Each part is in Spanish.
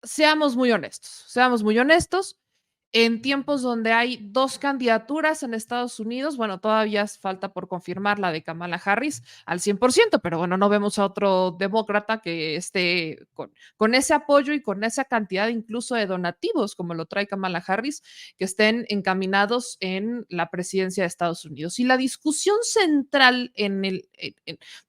seamos muy honestos. En tiempos donde hay dos candidaturas en Estados Unidos, bueno, todavía falta por confirmar la de Kamala Harris al 100%, pero bueno, no vemos a otro demócrata que esté con ese apoyo y con esa cantidad incluso de donativos como lo trae Kamala Harris, que estén encaminados en la presidencia de Estados Unidos. Y la discusión central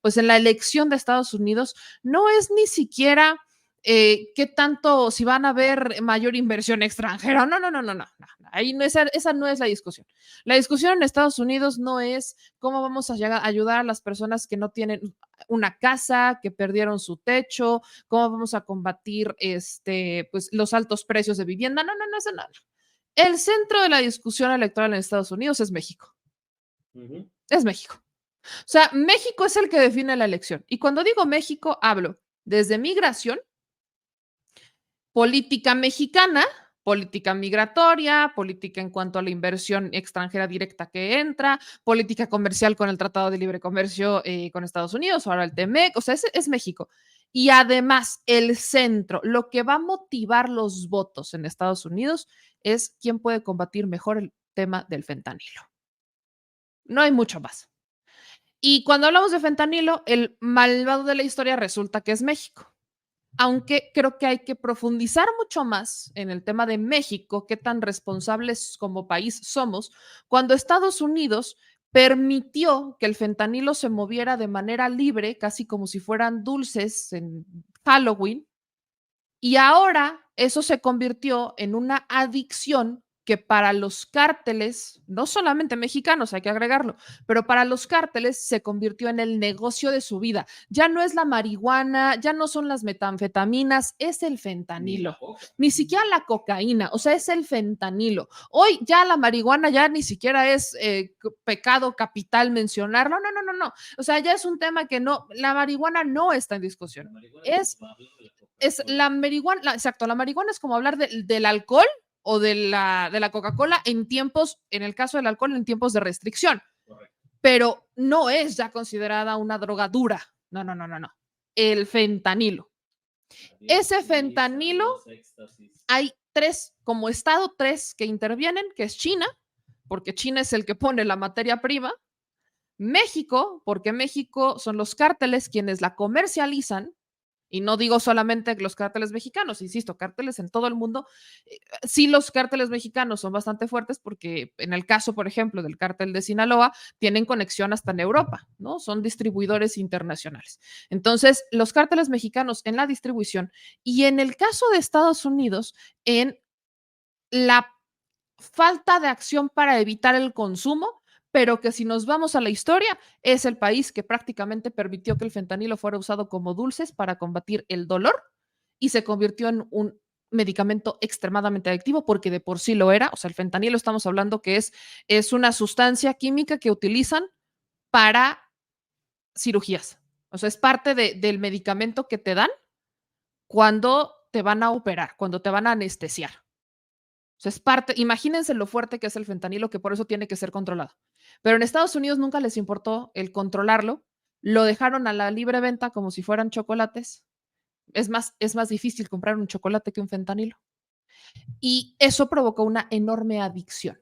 pues en la elección de Estados Unidos no es ni siquiera qué tanto, si van a haber mayor inversión extranjera. No, no, no, no, no, no. Ahí no, esa no es la discusión. La discusión en Estados Unidos no es cómo vamos a llegar a ayudar a las personas que no tienen una casa, que perdieron su techo, cómo vamos a combatir pues, los altos precios de vivienda. No, no, no, eso no. El centro de la discusión electoral en Estados Unidos es México. Es México. O sea, México es el que define la elección. Y cuando digo México, hablo desde migración, política mexicana, política migratoria, política en cuanto a la inversión extranjera directa que entra, política comercial con el Tratado de Libre Comercio con Estados Unidos, ahora el TEMEC, o sea, es México. Y además, el centro, lo que va a motivar los votos en Estados Unidos es quién puede combatir mejor el tema del fentanilo. No hay mucho más. Y cuando hablamos de fentanilo, el malvado de la historia resulta que es México. Aunque creo que hay que profundizar mucho más en el tema de México, qué tan responsables como país somos, cuando Estados Unidos permitió que el fentanilo se moviera de manera libre, casi como si fueran dulces en Halloween, y ahora eso se convirtió en una adicción que para los cárteles, no solamente mexicanos, hay que agregarlo, pero para los cárteles se convirtió en el negocio de su vida. Ya no es la marihuana, ya no son las metanfetaminas, es el fentanilo. Ni siquiera la cocaína, o sea, es el fentanilo. Hoy ya la marihuana ya ni siquiera es pecado capital mencionarlo, no, no, no, no. O sea, ya es un tema que no, la marihuana no está en discusión. Es la marihuana, exacto, la marihuana es como hablar del alcohol o de la Coca-Cola en tiempos, en el caso del alcohol, en tiempos de restricción. Correcto. Pero no es ya considerada una droga dura. No, no, no, no, no. El fentanilo. Ese fentanilo, hay como estado, tres que intervienen, que es China, porque China es el que pone la materia prima. México, porque México son los cárteles quienes la comercializan. Y no digo solamente los cárteles mexicanos, insisto, cárteles en todo el mundo. Sí, los cárteles mexicanos son bastante fuertes porque en el caso, por ejemplo, del cártel de Sinaloa, tienen conexión hasta en Europa, ¿no? Son distribuidores internacionales. Entonces, los cárteles mexicanos en la distribución y en el caso de Estados Unidos, en la falta de acción para evitar el consumo, pero que si nos vamos a la historia, es el país que prácticamente permitió que el fentanilo fuera usado como dulces para combatir el dolor y se convirtió en un medicamento extremadamente adictivo porque de por sí lo era. O sea, el fentanilo estamos hablando que es una sustancia química que utilizan para cirugías. O sea, es parte del medicamento que te dan cuando te van a operar, cuando te van a anestesiar. O sea, es parte, imagínense lo fuerte que es el fentanilo, que por eso tiene que ser controlado. Pero en Estados Unidos nunca les importó el controlarlo, lo dejaron a la libre venta como si fueran chocolates. Es más difícil comprar un chocolate que un fentanilo. Y eso provocó una enorme adicción,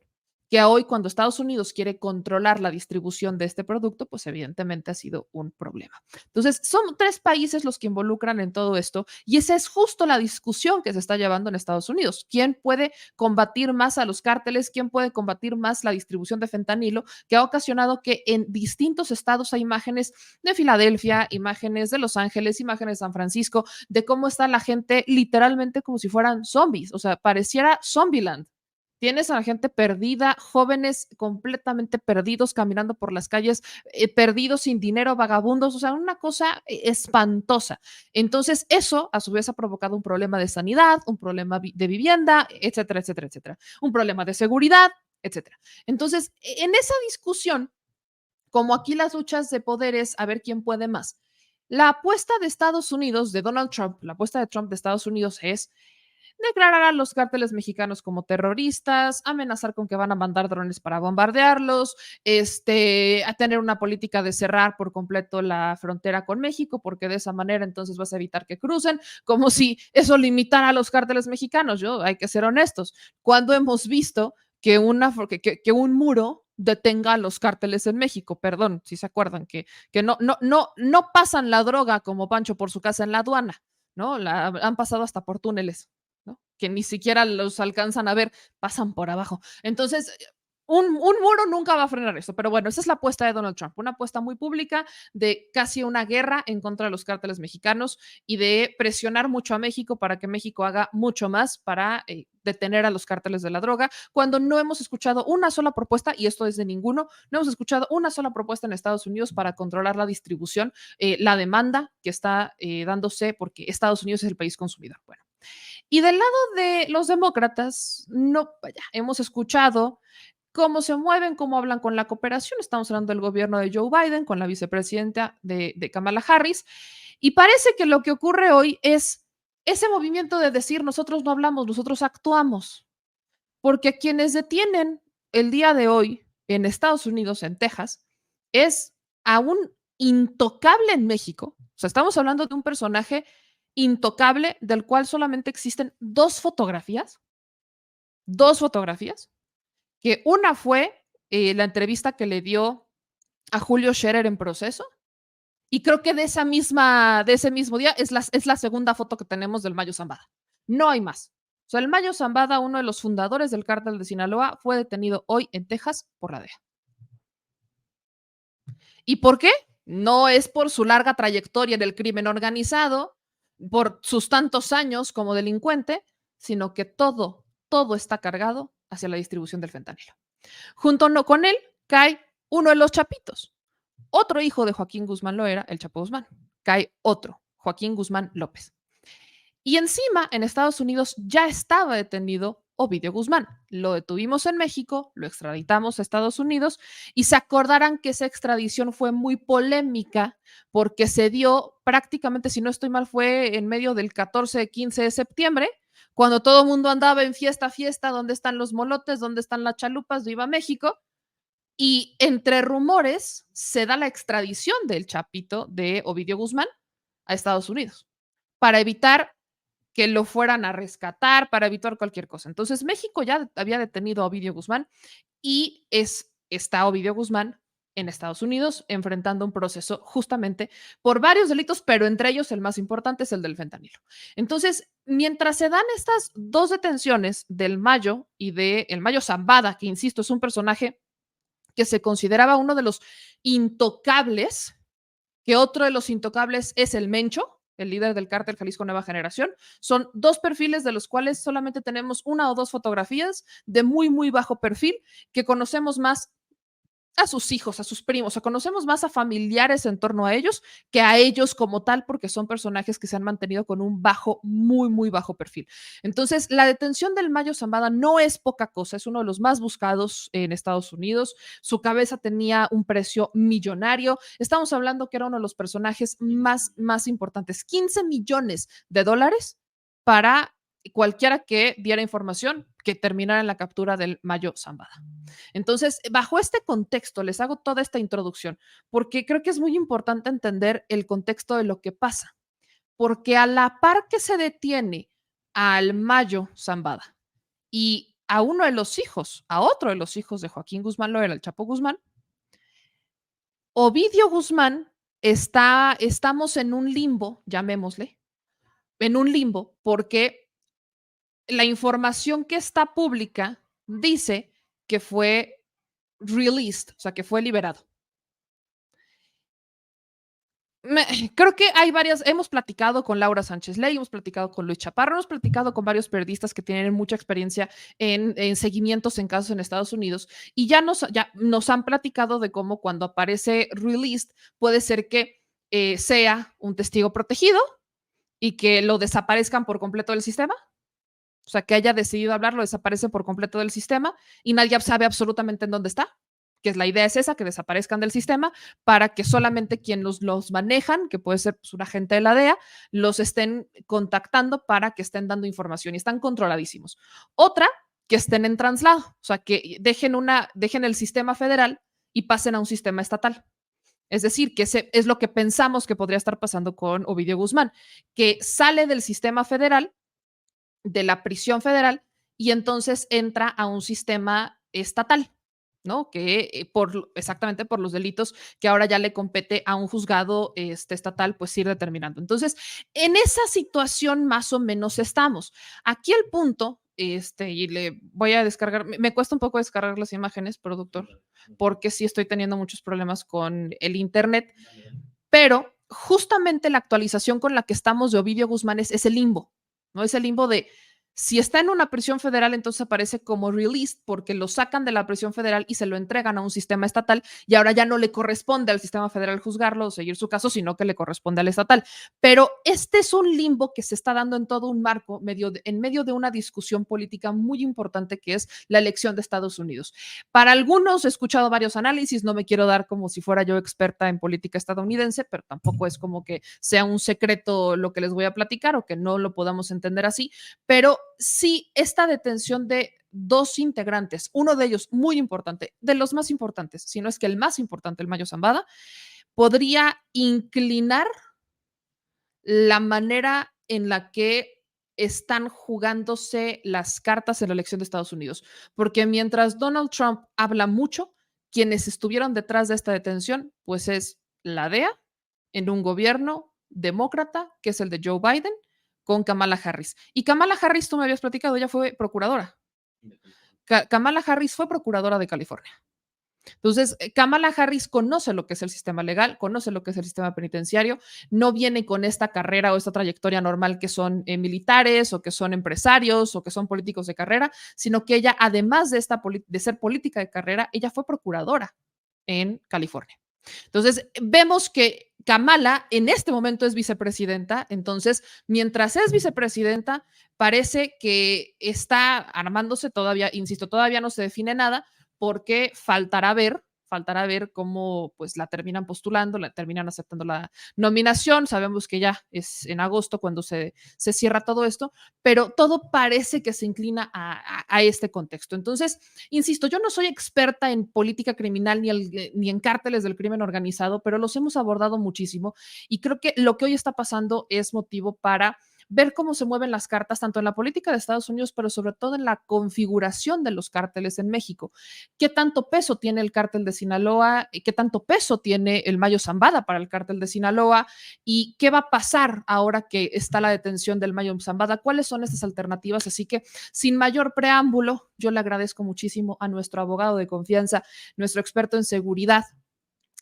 que hoy cuando Estados Unidos quiere controlar la distribución de este producto, pues evidentemente ha sido un problema. Entonces, son tres países los que involucran en todo esto y esa es justo la discusión que se está llevando en Estados Unidos. ¿Quién puede combatir más a los cárteles? ¿Quién puede combatir más la distribución de fentanilo? Que ha ocasionado que en distintos estados hay imágenes de Filadelfia, imágenes de Los Ángeles, imágenes de San Francisco, de cómo está la gente literalmente como si fueran zombies, o sea, pareciera Zombieland. Tienes a la gente perdida, jóvenes completamente perdidos caminando por las calles, perdidos sin dinero, vagabundos, o sea, una cosa espantosa. Entonces, eso a su vez ha provocado un problema de sanidad, un problema de vivienda, etcétera, etcétera, etcétera, un problema de seguridad, etcétera. Entonces, en esa discusión, como aquí las luchas de poderes, a ver quién puede más. La apuesta de Estados Unidos, de Donald Trump, la apuesta de Trump de Estados Unidos es declarar a los cárteles mexicanos como terroristas, amenazar con que van a mandar drones para bombardearlos, a tener una política de cerrar por completo la frontera con México, porque de esa manera entonces vas a evitar que crucen, como si eso limitara a los cárteles mexicanos. Yo, hay que ser honestos, cuando hemos visto que un muro detenga a los cárteles en México, perdón, si se acuerdan, que no pasan la droga como Pancho por su casa en la aduana, ¿no? Han pasado hasta por túneles, ¿no? Que ni siquiera los alcanzan a ver, pasan por abajo. Entonces, un muro nunca va a frenar eso, pero bueno, esa es la apuesta de Donald Trump, una apuesta muy pública de casi una guerra en contra de los cárteles mexicanos y de presionar mucho a México para que México haga mucho más para detener a los cárteles de la droga, cuando no hemos escuchado una sola propuesta, y esto es de ninguno, no hemos escuchado una sola propuesta en Estados Unidos para controlar la distribución, la demanda que está dándose porque Estados Unidos es el país consumidor. Bueno, y del lado de los demócratas, no, vaya, hemos escuchado cómo se mueven, cómo hablan con la cooperación. Estamos hablando del gobierno de Joe Biden con la vicepresidenta de Kamala Harris. Y parece que lo que ocurre hoy es ese movimiento de decir nosotros no hablamos, nosotros actuamos. Porque quienes detienen el día de hoy en Estados Unidos, en Texas, es a un intocable en México. O sea, estamos hablando de un personaje intocable del cual solamente existen dos fotografías, que una fue la entrevista que le dio a Julio Scherer en Proceso, y creo que de ese mismo día es la segunda foto que tenemos del Mayo Zambada. No hay más. O sea, el Mayo Zambada, uno de los fundadores del cártel de Sinaloa, fue detenido hoy en Texas por la DEA. ¿Y por qué? No es por su larga trayectoria en el crimen organizado, por sus tantos años como delincuente, sino que todo está cargado hacia la distribución del fentanilo. Junto con él cae uno de los chapitos, otro hijo de Joaquín Guzmán Loera, el Chapo Guzmán. Cae otro, Joaquín Guzmán López. Y encima, en Estados Unidos ya estaba detenido Ovidio Guzmán. Lo detuvimos en México, lo extraditamos a Estados Unidos y se acordarán que esa extradición fue muy polémica porque se dio prácticamente, si no estoy mal, fue en medio del 14-15 de septiembre, cuando todo el mundo andaba en fiesta, ¿dónde están los molotes? ¿Dónde están las chalupas? Viva México. Y entre rumores se da la extradición del Chapito de Ovidio Guzmán a Estados Unidos para evitar que lo fueran a rescatar, para evitar cualquier cosa. Entonces, México ya había detenido a Ovidio Guzmán y está Ovidio Guzmán en Estados Unidos enfrentando un proceso justamente por varios delitos, pero entre ellos el más importante es el del fentanilo. Entonces, mientras se dan estas dos detenciones del Mayo y del Mayo Zambada, que insisto, es un personaje que se consideraba uno de los intocables, que otro de los intocables es el Mencho, el líder del cártel Jalisco Nueva Generación. Son dos perfiles de los cuales solamente tenemos una o dos fotografías de muy, muy bajo perfil, que conocemos más a sus hijos, a sus primos, o conocemos más a familiares en torno a ellos que a ellos como tal, porque son personajes que se han mantenido con un bajo, muy, muy bajo perfil. Entonces, la detención del Mayo Zambada no es poca cosa, es uno de los más buscados en Estados Unidos. Su cabeza tenía un precio millonario. Estamos hablando que era uno de los personajes más importantes. 15 millones de dólares para cualquiera que diera información que terminara en la captura del Mayo Zambada. Entonces, bajo este contexto, les hago toda esta introducción, porque creo que es muy importante entender el contexto de lo que pasa, porque a la par que se detiene al Mayo Zambada y a uno de los hijos, a otro de los hijos de Joaquín Guzmán Loera, el Chapo Guzmán, Ovidio Guzmán estamos en un limbo, llamémosle, en un limbo, porque la información que está pública dice que fue released, o sea, que fue liberado. Creo que hay varias, hemos platicado con Laura Sánchez Ley, hemos platicado con Luis Chaparro, hemos platicado con varios periodistas que tienen mucha experiencia en seguimientos en casos en Estados Unidos y ya nos han platicado de cómo cuando aparece released puede ser que sea un testigo protegido y que lo desaparezcan por completo del sistema. O sea, que haya decidido hablar, lo desaparece por completo del sistema y nadie sabe absolutamente en dónde está. que la idea es esa, que desaparezcan del sistema para que solamente quienes los manejan, que puede ser pues, un agente de la DEA, los estén contactando para que estén dando información y están controladísimos. Otra, que estén en traslado, o sea, que dejen el sistema federal y pasen a un sistema estatal. Es decir, que es lo que pensamos que podría estar pasando con Ovidio Guzmán, que sale del sistema federal, de la prisión federal, y entonces entra a un sistema estatal, ¿no? Que exactamente por los delitos que ahora ya le compete a un juzgado estatal, pues ir determinando. Entonces, en esa situación más o menos estamos. Aquí el punto, y le voy a descargar, me cuesta un poco descargar las imágenes, productor, porque sí estoy teniendo muchos problemas con el internet, pero justamente la actualización con la que estamos de Ovidio Guzmán es el limbo, ¿no? Es el limbo de si está en una prisión federal, entonces aparece como released porque lo sacan de la prisión federal y se lo entregan a un sistema estatal y ahora ya no le corresponde al sistema federal juzgarlo o seguir su caso, sino que le corresponde al estatal. Pero este es un limbo que se está dando en todo un marco en medio de una discusión política muy importante que es la elección de Estados Unidos. Para algunos he escuchado varios análisis, no me quiero dar como si fuera yo experta en política estadounidense, pero tampoco es como que sea un secreto lo que les voy a platicar o que no lo podamos entender así, pero sí esta detención de dos integrantes, uno de ellos muy importante, de los más importantes, si no es que el más importante, el Mayo Zambada, podría inclinar la manera en la que están jugándose las cartas en la elección de Estados Unidos. Porque mientras Donald Trump habla mucho, quienes estuvieron detrás de esta detención, pues es la DEA en un gobierno demócrata, que es el de Joe Biden, con Kamala Harris. Y Kamala Harris, tú me habías platicado, ella fue procuradora. Kamala Harris fue procuradora de California. Entonces, Kamala Harris conoce lo que es el sistema legal, conoce lo que es el sistema penitenciario, no viene con esta carrera o esta trayectoria normal que son militares o que son empresarios o que son políticos de carrera, sino que ella, además de ser política de carrera, ella fue procuradora en California. Entonces, vemos que Kamala en este momento es vicepresidenta, entonces, mientras es vicepresidenta, parece que está armándose todavía, insisto, todavía no se define nada, porque faltará ver cómo pues la terminan postulando, la terminan aceptando la nominación. Sabemos que ya es en agosto cuando se cierra todo esto, pero todo parece que se inclina a este contexto. Entonces, insisto, yo no soy experta en política criminal ni en cárteles del crimen organizado, pero los hemos abordado muchísimo y creo que lo que hoy está pasando es motivo para ver cómo se mueven las cartas, tanto en la política de Estados Unidos, pero sobre todo en la configuración de los cárteles en México. ¿Qué tanto peso tiene el cártel de Sinaloa? ¿Qué tanto peso tiene el Mayo Zambada para el cártel de Sinaloa? ¿Y qué va a pasar ahora que está la detención del Mayo Zambada? ¿Cuáles son estas alternativas? Así que, sin mayor preámbulo, yo le agradezco muchísimo a nuestro abogado de confianza, nuestro experto en seguridad,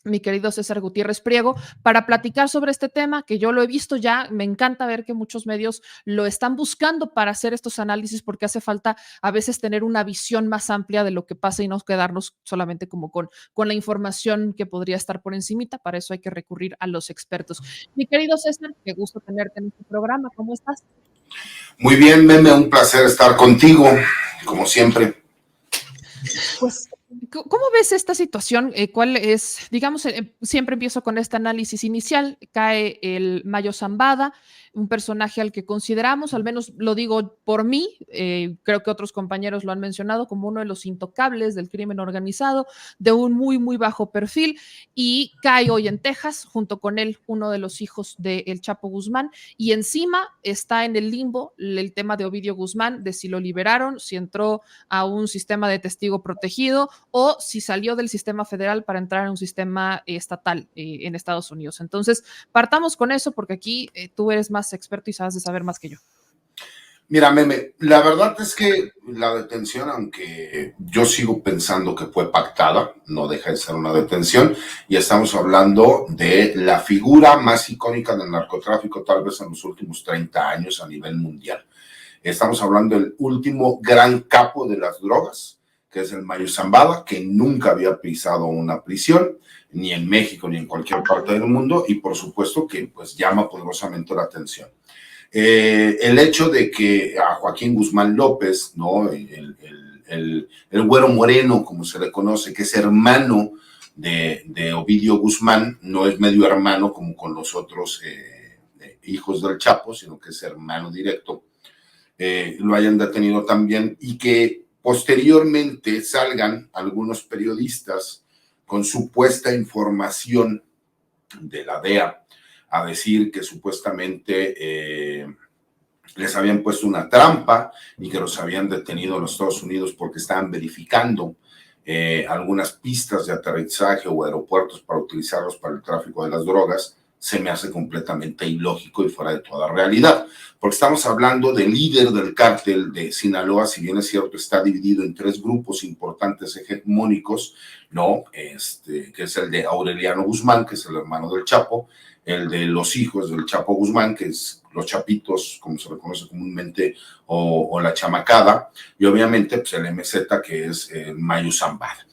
mi querido César Gutiérrez Priego, para platicar sobre este tema que yo lo he visto ya. Me encanta ver que muchos medios lo están buscando para hacer estos análisis porque hace falta a veces tener una visión más amplia de lo que pasa y no quedarnos solamente como con la información que podría estar por encimita. Para eso hay que recurrir a los expertos. Mi querido César, qué gusto tenerte en este programa. ¿Cómo estás? Muy bien, Meme, un placer estar contigo, como siempre. Pues, ¿cómo ves esta situación? ¿Cuál es, digamos, siempre empiezo con este análisis inicial, cae el Mayo Zambada, un personaje al que consideramos, al menos lo digo por mí, creo que otros compañeros lo han mencionado, como uno de los intocables del crimen organizado, de un muy, muy bajo perfil, y cae hoy en Texas, junto con él, uno de los hijos del Chapo Guzmán, y encima está en el limbo el tema de Ovidio Guzmán, de si lo liberaron, si entró a un sistema de testigo protegido o si salió del sistema federal para entrar en un sistema estatal en Estados Unidos. Entonces, partamos con eso porque aquí tú eres más experto y sabes de saber más que yo. Mira, Meme, la verdad es que la detención, aunque yo sigo pensando que fue pactada, no deja de ser una detención, y estamos hablando de la figura más icónica del narcotráfico tal vez en los últimos 30 años a nivel mundial. Estamos hablando del último gran capo de las drogas, que es el Mayo Zambada, que nunca había pisado una prisión, ni en México ni en cualquier parte del mundo, y por supuesto que pues llama poderosamente la atención. El hecho de que a Joaquín Guzmán López, ¿no? el güero moreno, como se le conoce, que es hermano de Ovidio Guzmán, no es medio hermano como con los otros hijos del Chapo, sino que es hermano directo, lo hayan detenido también y que posteriormente salgan algunos periodistas con supuesta información de la DEA a decir que supuestamente les habían puesto una trampa y que los habían detenido en los Estados Unidos porque estaban verificando algunas pistas de aterrizaje o aeropuertos para utilizarlos para el tráfico de las drogas. Se me hace completamente ilógico y fuera de toda realidad, porque estamos hablando del líder del cártel de Sinaloa, si bien es cierto, está dividido en 3 grupos importantes hegemónicos, ¿no? Que es el de Aureliano Guzmán, que es el hermano del Chapo, el de los hijos del Chapo Guzmán, que es los chapitos, como se le conoce comúnmente, o la chamacada, y obviamente pues, el MZ, que es Mayo Zambada.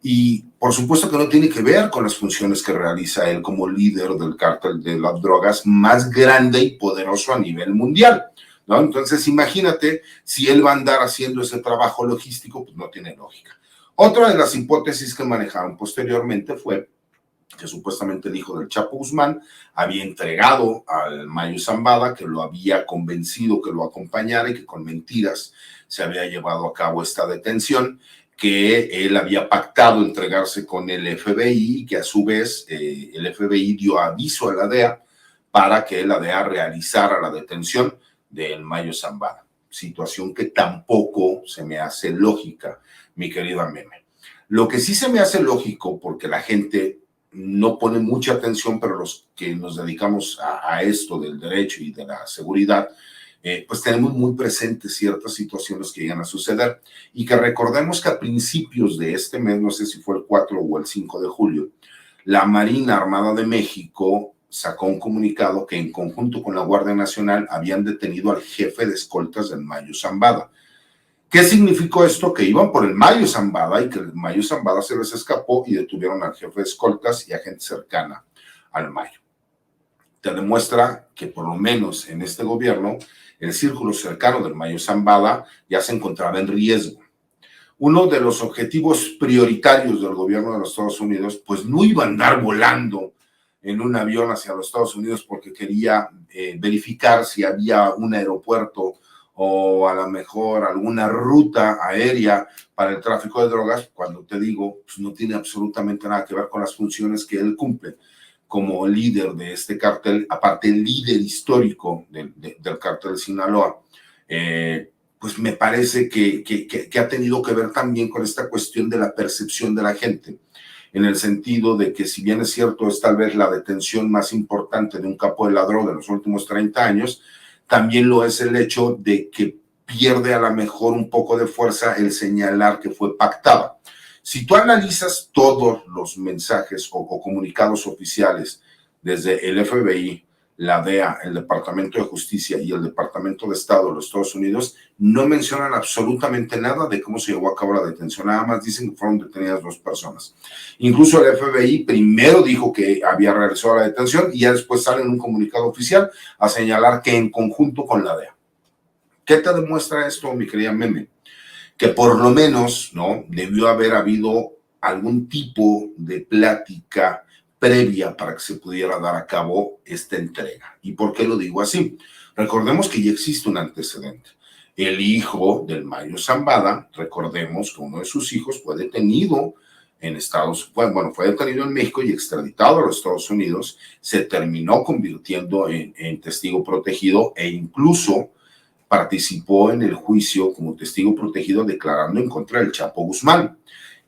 Y por supuesto que no tiene que ver con las funciones que realiza él como líder del cártel de las drogas más grande y poderoso a nivel mundial, ¿no? Entonces imagínate, si él va a andar haciendo ese trabajo logístico, pues no tiene lógica. Otra de las hipótesis que manejaron posteriormente fue que supuestamente el hijo del Chapo Guzmán había entregado al Mayo Zambada, que lo había convencido que lo acompañara y que con mentiras se había llevado a cabo esta detención, que él había pactado entregarse con el FBI y que a su vez el FBI dio aviso a la DEA para que la DEA realizara la detención del Mayo Zambada. Situación que tampoco se me hace lógica, mi querida Meme. Lo que sí se me hace lógico, porque la gente no pone mucha atención, pero los que nos dedicamos a esto del derecho y de la seguridad, pues tenemos muy presentes ciertas situaciones que llegan a suceder y que recordemos que a principios de este mes, no sé si fue el 4 o el 5 de julio, la Marina Armada de México sacó un comunicado que en conjunto con la Guardia Nacional habían detenido al jefe de escoltas del Mayo Zambada. ¿Qué significó esto? Que iban por el Mayo Zambada y que el Mayo Zambada se les escapó y detuvieron al jefe de escoltas y a gente cercana al Mayo. Te demuestra que por lo menos en este gobierno el círculo cercano del Mayo Zambada ya se encontraba en riesgo. Uno de los objetivos prioritarios del gobierno de los Estados Unidos, pues no iba a andar volando en un avión hacia los Estados Unidos porque quería verificar si había un aeropuerto o a lo mejor alguna ruta aérea para el tráfico de drogas, cuando te digo, pues no tiene absolutamente nada que ver con las funciones que él cumple como líder de este cártel, aparte el líder histórico del cártel de Sinaloa, pues me parece que ha tenido que ver también con esta cuestión de la percepción de la gente, en el sentido de que si bien es cierto es tal vez la detención más importante de un capo de la droga en los últimos 30 años, también lo es el hecho de que pierde a lo mejor un poco de fuerza el señalar que fue pactada. Si tú analizas todos los mensajes o comunicados oficiales desde el FBI, la DEA, el Departamento de Justicia y el Departamento de Estado de los Estados Unidos, no mencionan absolutamente nada de cómo se llevó a cabo la detención. Nada más dicen que fueron detenidas 2 personas. Incluso el FBI primero dijo que había realizado la detención y ya después sale en un comunicado oficial a señalar que en conjunto con la DEA. ¿Qué te demuestra esto, mi querida Meme? Que por lo menos, ¿no? Debió haber habido algún tipo de plática previa para que se pudiera dar a cabo esta entrega. ¿Y por qué lo digo así? Recordemos que ya existe un antecedente. El hijo del Mayo Zambada, recordemos que uno de sus hijos fue detenido en fue detenido en México y extraditado a los Estados Unidos, se terminó convirtiendo en testigo protegido e incluso participó en el juicio como testigo protegido declarando en contra del Chapo Guzmán.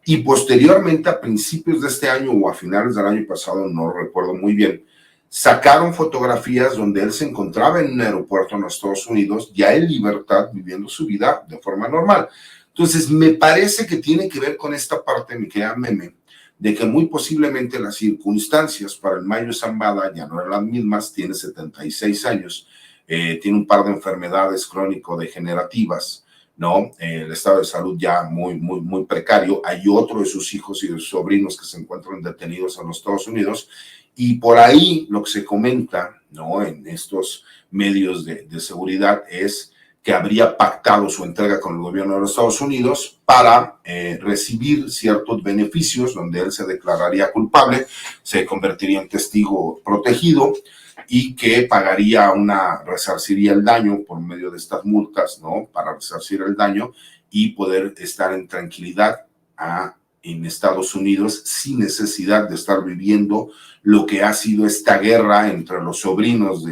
Y posteriormente, a principios de este año o a finales del año pasado, no recuerdo muy bien, sacaron fotografías donde él se encontraba en un aeropuerto en los Estados Unidos, ya en libertad, viviendo su vida de forma normal. Entonces, me parece que tiene que ver con esta parte, mi querida Meme, de que muy posiblemente las circunstancias para el Mayo Zambada ya no eran las mismas, tiene 76 años, tiene un par de enfermedades crónico-degenerativas, ¿no? El estado de salud ya muy precario. Hay otro de sus hijos y de sus sobrinos que se encuentran detenidos en los Estados Unidos y por ahí lo que se comenta, ¿no? En estos medios de seguridad es que habría pactado su entrega con el gobierno de los Estados Unidos para recibir ciertos beneficios, donde él se declararía culpable, se convertiría en testigo protegido y que resarciría el daño por medio de estas multas, ¿no? Para resarcir el daño y poder estar en tranquilidad en Estados Unidos sin necesidad de estar viviendo lo que ha sido esta guerra entre los sobrinos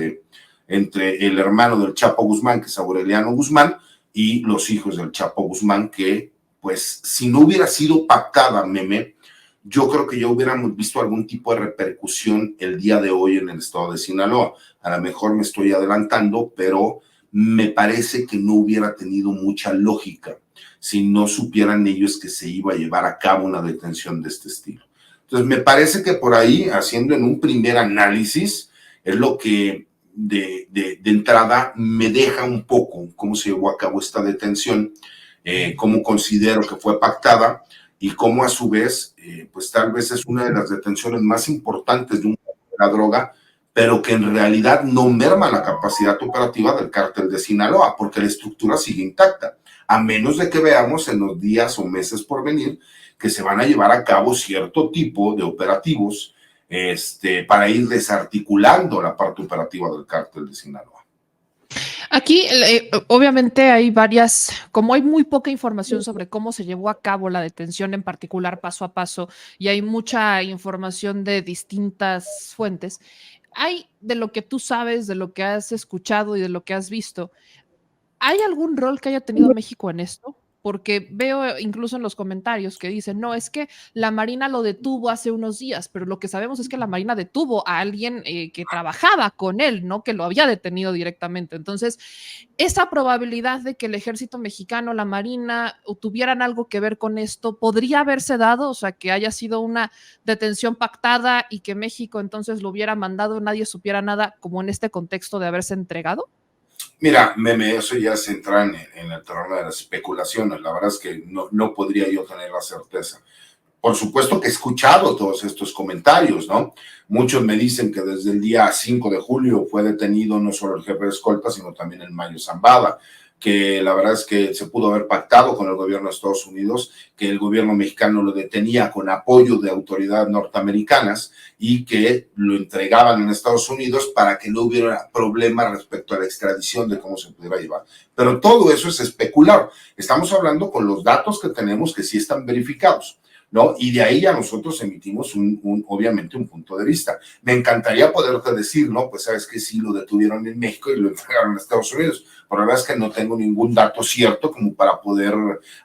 entre el hermano del Chapo Guzmán, que es Aureliano Guzmán, y los hijos del Chapo Guzmán, que pues si no hubiera sido pactada, Meme, yo creo que ya hubiéramos visto algún tipo de repercusión el día de hoy en el estado de Sinaloa. A lo mejor me estoy adelantando, pero me parece que no hubiera tenido mucha lógica si no supieran ellos que se iba a llevar a cabo una detención de este estilo. Entonces, me parece que por ahí, haciendo en un primer análisis, es lo que de entrada me deja un poco cómo se llevó a cabo esta detención, cómo considero que fue pactada y cómo a su vez, pues tal vez es una de las detenciones más importantes de la droga, pero que en realidad no merma la capacidad operativa del cártel de Sinaloa, porque la estructura sigue intacta, a menos de que veamos en los días o meses por venir que se van a llevar a cabo cierto tipo de operativos para ir desarticulando la parte operativa del cártel de Sinaloa. Aquí, obviamente, hay como hay muy poca información sobre cómo se llevó a cabo la detención en particular, paso a paso, y hay mucha información de distintas fuentes. Hay de lo que tú sabes, de lo que has escuchado y de lo que has visto. ¿Hay algún rol que haya tenido México en esto? Porque veo incluso en los comentarios que dicen, no, es que la Marina lo detuvo hace unos días, pero lo que sabemos es que la Marina detuvo a alguien que trabajaba con él, no que lo había detenido directamente. Entonces, esa probabilidad de que el ejército mexicano, la Marina, tuvieran algo que ver con esto, ¿podría haberse dado? O sea, que haya sido una detención pactada y que México entonces lo hubiera mandado, nadie supiera nada, como en este contexto de haberse entregado. Mira, Meme, eso ya se entra en el terreno de las especulaciones. La verdad es que no podría yo tener la certeza. Por supuesto que he escuchado todos estos comentarios, ¿no? Muchos me dicen que desde el día 5 de julio fue detenido no solo el jefe de escolta, sino también el Mayo Zambada, que la verdad es que se pudo haber pactado con el gobierno de Estados Unidos, que el gobierno mexicano lo detenía con apoyo de autoridades norteamericanas y que lo entregaban en Estados Unidos para que no hubiera problema respecto a la extradición de cómo se pudiera llevar. Pero todo eso es especular. Estamos hablando con los datos que tenemos que sí están verificados, ¿no? Y de ahí ya nosotros emitimos obviamente un punto de vista. Me encantaría poderte decir, ¿no? Pues sabes que sí lo detuvieron en México y lo entregaron a Estados Unidos, pero la verdad es que no tengo ningún dato cierto como para poder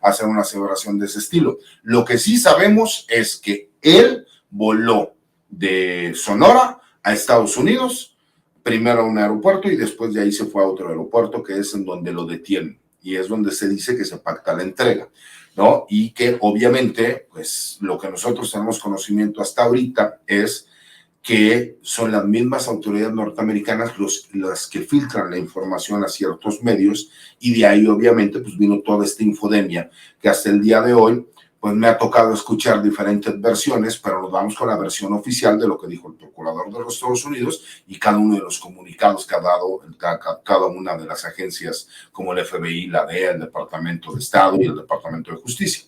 hacer una aseveración de ese estilo. Lo que sí sabemos es que él voló de Sonora a Estados Unidos, primero a un aeropuerto y después de ahí se fue a otro aeropuerto que es en donde lo detienen y es donde se dice que se pacta la entrega, ¿no? Y que obviamente, pues lo que nosotros tenemos conocimiento hasta ahorita es que son las mismas autoridades norteamericanas las que filtran la información a ciertos medios y de ahí obviamente pues vino toda esta infodemia que hasta el día de hoy pues me ha tocado escuchar diferentes versiones, pero nos vamos con la versión oficial de lo que dijo el procurador de los Estados Unidos y cada uno de los comunicados que ha dado cada una de las agencias como el FBI, la DEA, el Departamento de Estado y el Departamento de Justicia.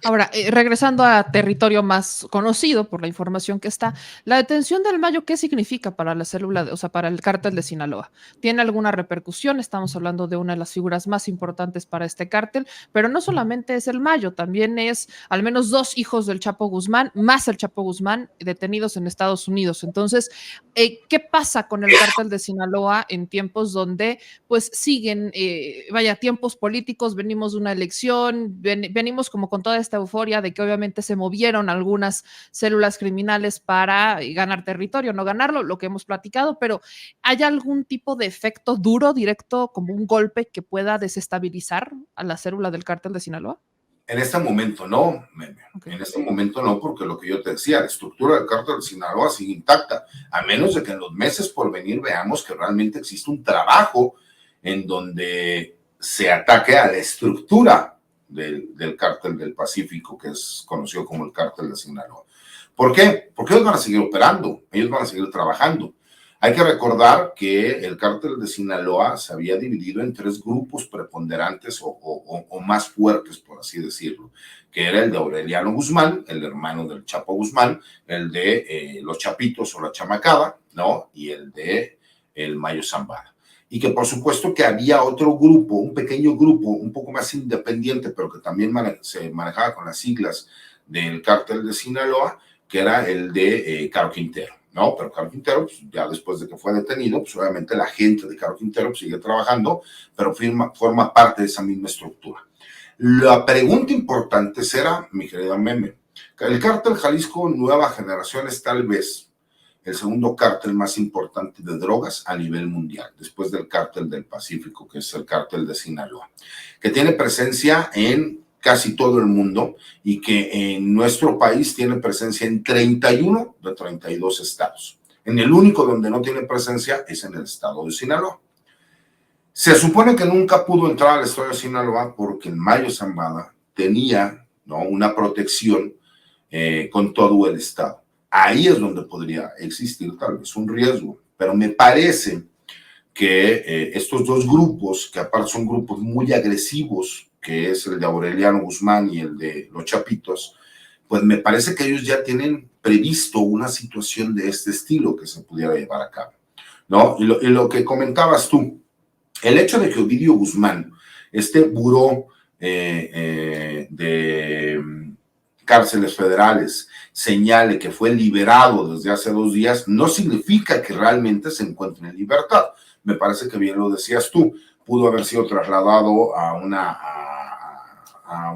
Ahora, regresando a territorio más conocido por la información que está, la detención del Mayo, ¿qué significa para la célula, o sea, para el cártel de Sinaloa? ¿Tiene alguna repercusión? Estamos hablando de una de las figuras más importantes para este cártel, pero no solamente es el Mayo, también es al menos 2 hijos del Chapo Guzmán, más el Chapo Guzmán, detenidos en Estados Unidos. Entonces, ¿qué pasa con el cártel de Sinaloa en tiempos donde pues siguen, tiempos políticos, venimos de una elección, venimos como con toda esta euforia de que obviamente se movieron algunas células criminales para ganar territorio, no ganarlo, lo que hemos platicado, pero ¿hay algún tipo de efecto duro, directo, como un golpe que pueda desestabilizar a la célula del cártel de Sinaloa? En este momento no, Meme. Okay. En este momento no, porque lo que yo te decía, la estructura del cártel de Sinaloa sigue intacta, a menos de que en los meses por venir veamos que realmente existe un trabajo en donde se ataque a la estructura del cártel del Pacífico, que es conocido como el cártel de Sinaloa. ¿Por qué? Porque ellos van a seguir operando, ellos van a seguir trabajando. Hay que recordar que el cártel de Sinaloa se había dividido en tres grupos preponderantes o más fuertes, por así decirlo, que era el de Aureliano Guzmán, el hermano del Chapo Guzmán, el de los Chapitos o la Chamacada, ¿no? Y el de el Mayo Zambada. Y que por supuesto que había otro grupo, un pequeño grupo, un poco más independiente, pero que también se manejaba con las siglas del cártel de Sinaloa, que era el de Caro Quintero, ¿no? Pero Caro Quintero, pues, ya después de que fue detenido, pues obviamente la gente de Caro Quintero pues, sigue trabajando, pero forma parte de esa misma estructura. La pregunta importante será, mi querida Meme, el cártel Jalisco Nueva Generación es tal vez el segundo cártel más importante de drogas a nivel mundial, después del cártel del Pacífico, que es el cártel de Sinaloa, que tiene presencia en casi todo el mundo y que en nuestro país tiene presencia en 31 de 32 estados. En el único donde no tiene presencia es en el estado de Sinaloa. Se supone que nunca pudo entrar al estado de Sinaloa porque el Mayo Zambada tenía, ¿no?, una protección con todo el estado. Ahí es donde podría existir tal vez un riesgo, pero me parece que estos dos grupos, que aparte son grupos muy agresivos, que es el de Aureliano Guzmán y el de los Chapitos, pues me parece que ellos ya tienen previsto una situación de este estilo que se pudiera llevar a cabo, ¿no? Y lo que comentabas tú, el hecho de que Ovidio Guzmán, este buró de cárceles federales, señale que fue liberado desde hace 2 días, no significa que realmente se encuentre en libertad. Me parece que bien lo decías tú, pudo haber sido trasladado a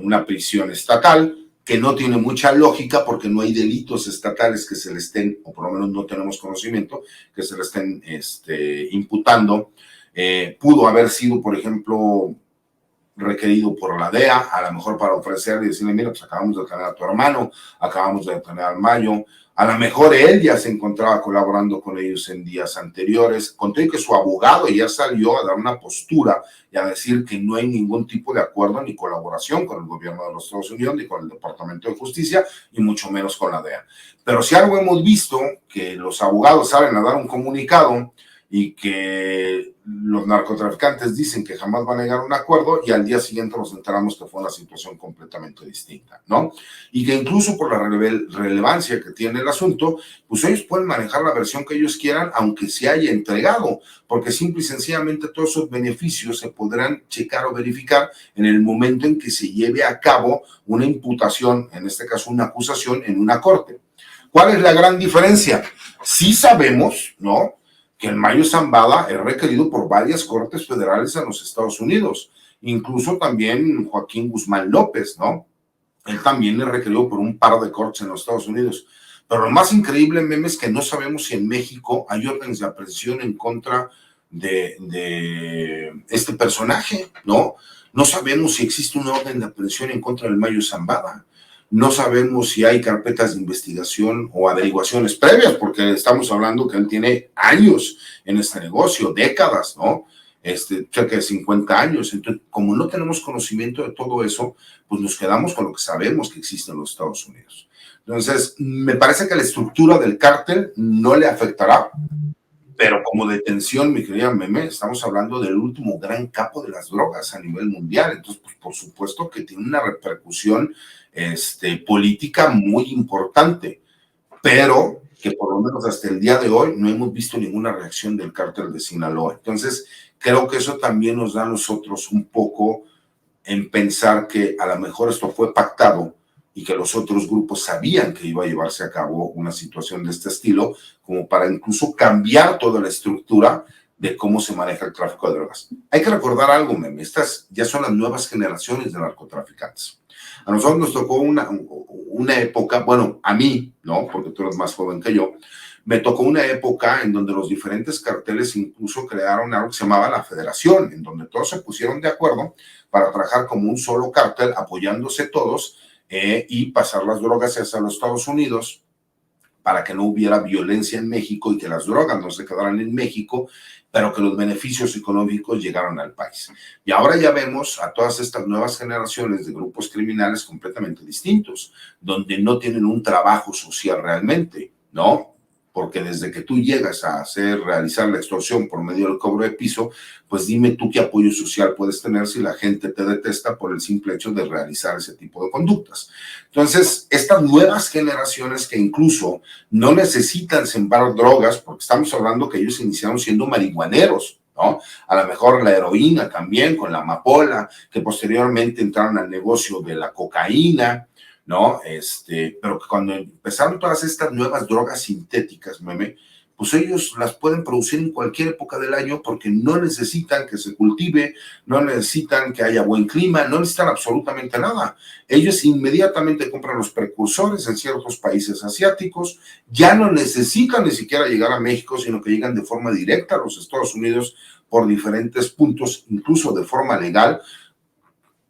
una prisión estatal, que no tiene mucha lógica porque no hay delitos estatales que se le estén, o por lo menos no tenemos conocimiento, que se le estén imputando. Pudo haber sido, por ejemplo, requerido por la DEA, a lo mejor para ofrecerle y decirle, mira, pues acabamos de detener a tu hermano, acabamos de detener al Mayo, a lo mejor él ya se encontraba colaborando con ellos en días anteriores, conté que su abogado ya salió a dar una postura y a decir que no hay ningún tipo de acuerdo ni colaboración con el gobierno de los Estados Unidos, ni con el Departamento de Justicia, y mucho menos con la DEA. Pero si algo hemos visto, que los abogados salen a dar un comunicado y que los narcotraficantes dicen que jamás van a llegar a un acuerdo y al día siguiente nos enteramos que fue una situación completamente distinta, ¿no? Y que incluso por la relevancia que tiene el asunto, pues ellos pueden manejar la versión que ellos quieran, aunque se haya entregado, porque simple y sencillamente todos esos beneficios se podrán checar o verificar en el momento en que se lleve a cabo una imputación, en este caso una acusación en una corte. ¿Cuál es la gran diferencia? Sí sabemos, ¿no?, que el Mayo Zambada es requerido por varias cortes federales en los Estados Unidos, incluso también Joaquín Guzmán López, ¿no? Él también es requerido por un par de cortes en los Estados Unidos. Pero lo más increíble, Meme, es que no sabemos si en México hay órdenes de aprehensión en contra de este personaje, ¿no? No sabemos si existe una orden de aprehensión en contra del Mayo Zambada. No sabemos si hay carpetas de investigación o averiguaciones previas, porque estamos hablando que él tiene años en este negocio, décadas, ¿no? Cerca de 50 años. Entonces, como no tenemos conocimiento de todo eso, pues nos quedamos con lo que sabemos que existe en los Estados Unidos. Entonces, me parece que la estructura del cártel no le afectará, pero como detención, mi querida Meme, estamos hablando del último gran capo de las drogas a nivel mundial. Entonces, pues, por supuesto que tiene una repercusión política muy importante, pero que por lo menos hasta el día de hoy no hemos visto ninguna reacción del cártel de Sinaloa. Entonces, creo que eso también nos da a nosotros un poco en pensar que a lo mejor esto fue pactado y que los otros grupos sabían que iba a llevarse a cabo una situación de este estilo, como para incluso cambiar toda la estructura de cómo se maneja el tráfico de drogas. Hay que recordar algo, Meme, estas ya son las nuevas generaciones de narcotraficantes. A nosotros nos tocó una época, bueno, a mí, ¿no?, porque tú eres más joven que yo, me tocó una época en donde los diferentes carteles incluso crearon algo que se llamaba la Federación, en donde todos se pusieron de acuerdo para trabajar como un solo cartel, apoyándose todos y pasar las drogas hacia los Estados Unidos para que no hubiera violencia en México y que las drogas no se quedaran en México, pero que los beneficios económicos llegaran al país. Y ahora ya vemos a todas estas nuevas generaciones de grupos criminales completamente distintos, donde no tienen un trabajo social realmente, ¿no? porque desde que tú llegas a realizar la extorsión por medio del cobro de piso, pues dime tú qué apoyo social puedes tener si la gente te detesta por el simple hecho de realizar ese tipo de conductas. Entonces, estas nuevas generaciones que incluso no necesitan sembrar drogas, porque estamos hablando que ellos iniciaron siendo marihuaneros, ¿no? A lo mejor la heroína también, con la amapola, que posteriormente entraron al negocio de la cocaína, ¿no? Pero que cuando empezaron todas estas nuevas drogas sintéticas, meme, pues ellos las pueden producir en cualquier época del año porque no necesitan que se cultive, no necesitan que haya buen clima, no necesitan absolutamente nada. Ellos inmediatamente compran los precursores en ciertos países asiáticos, ya no necesitan ni siquiera llegar a México, sino que llegan de forma directa a los Estados Unidos por diferentes puntos, incluso de forma legal.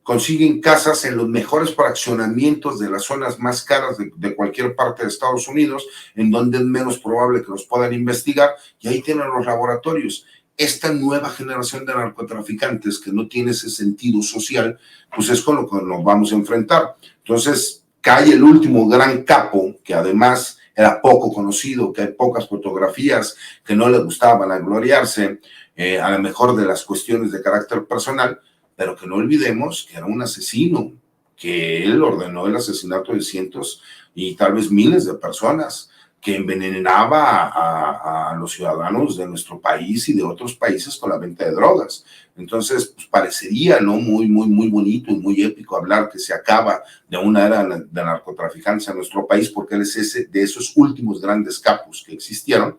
Consiguen casas en los mejores fraccionamientos de las zonas más caras de cualquier parte de Estados Unidos, en donde es menos probable que los puedan investigar, y ahí tienen los laboratorios. Esta nueva generación de narcotraficantes que no tiene ese sentido social, pues es con lo que nos vamos a enfrentar. Entonces, cae el último gran capo, que además era poco conocido, que hay pocas fotografías, que no le gustaba vanagloriarse, a lo mejor de las cuestiones de carácter personal, pero que no olvidemos que era un asesino, que él ordenó el asesinato de cientos y tal vez miles de personas, que envenenaba a los ciudadanos de nuestro país y de otros países con la venta de drogas. Entonces, pues parecería, ¿no? Muy bonito y muy épico hablar que se acaba de una era de narcotraficantes en nuestro país, porque él es ese, de esos últimos grandes capos que existieron,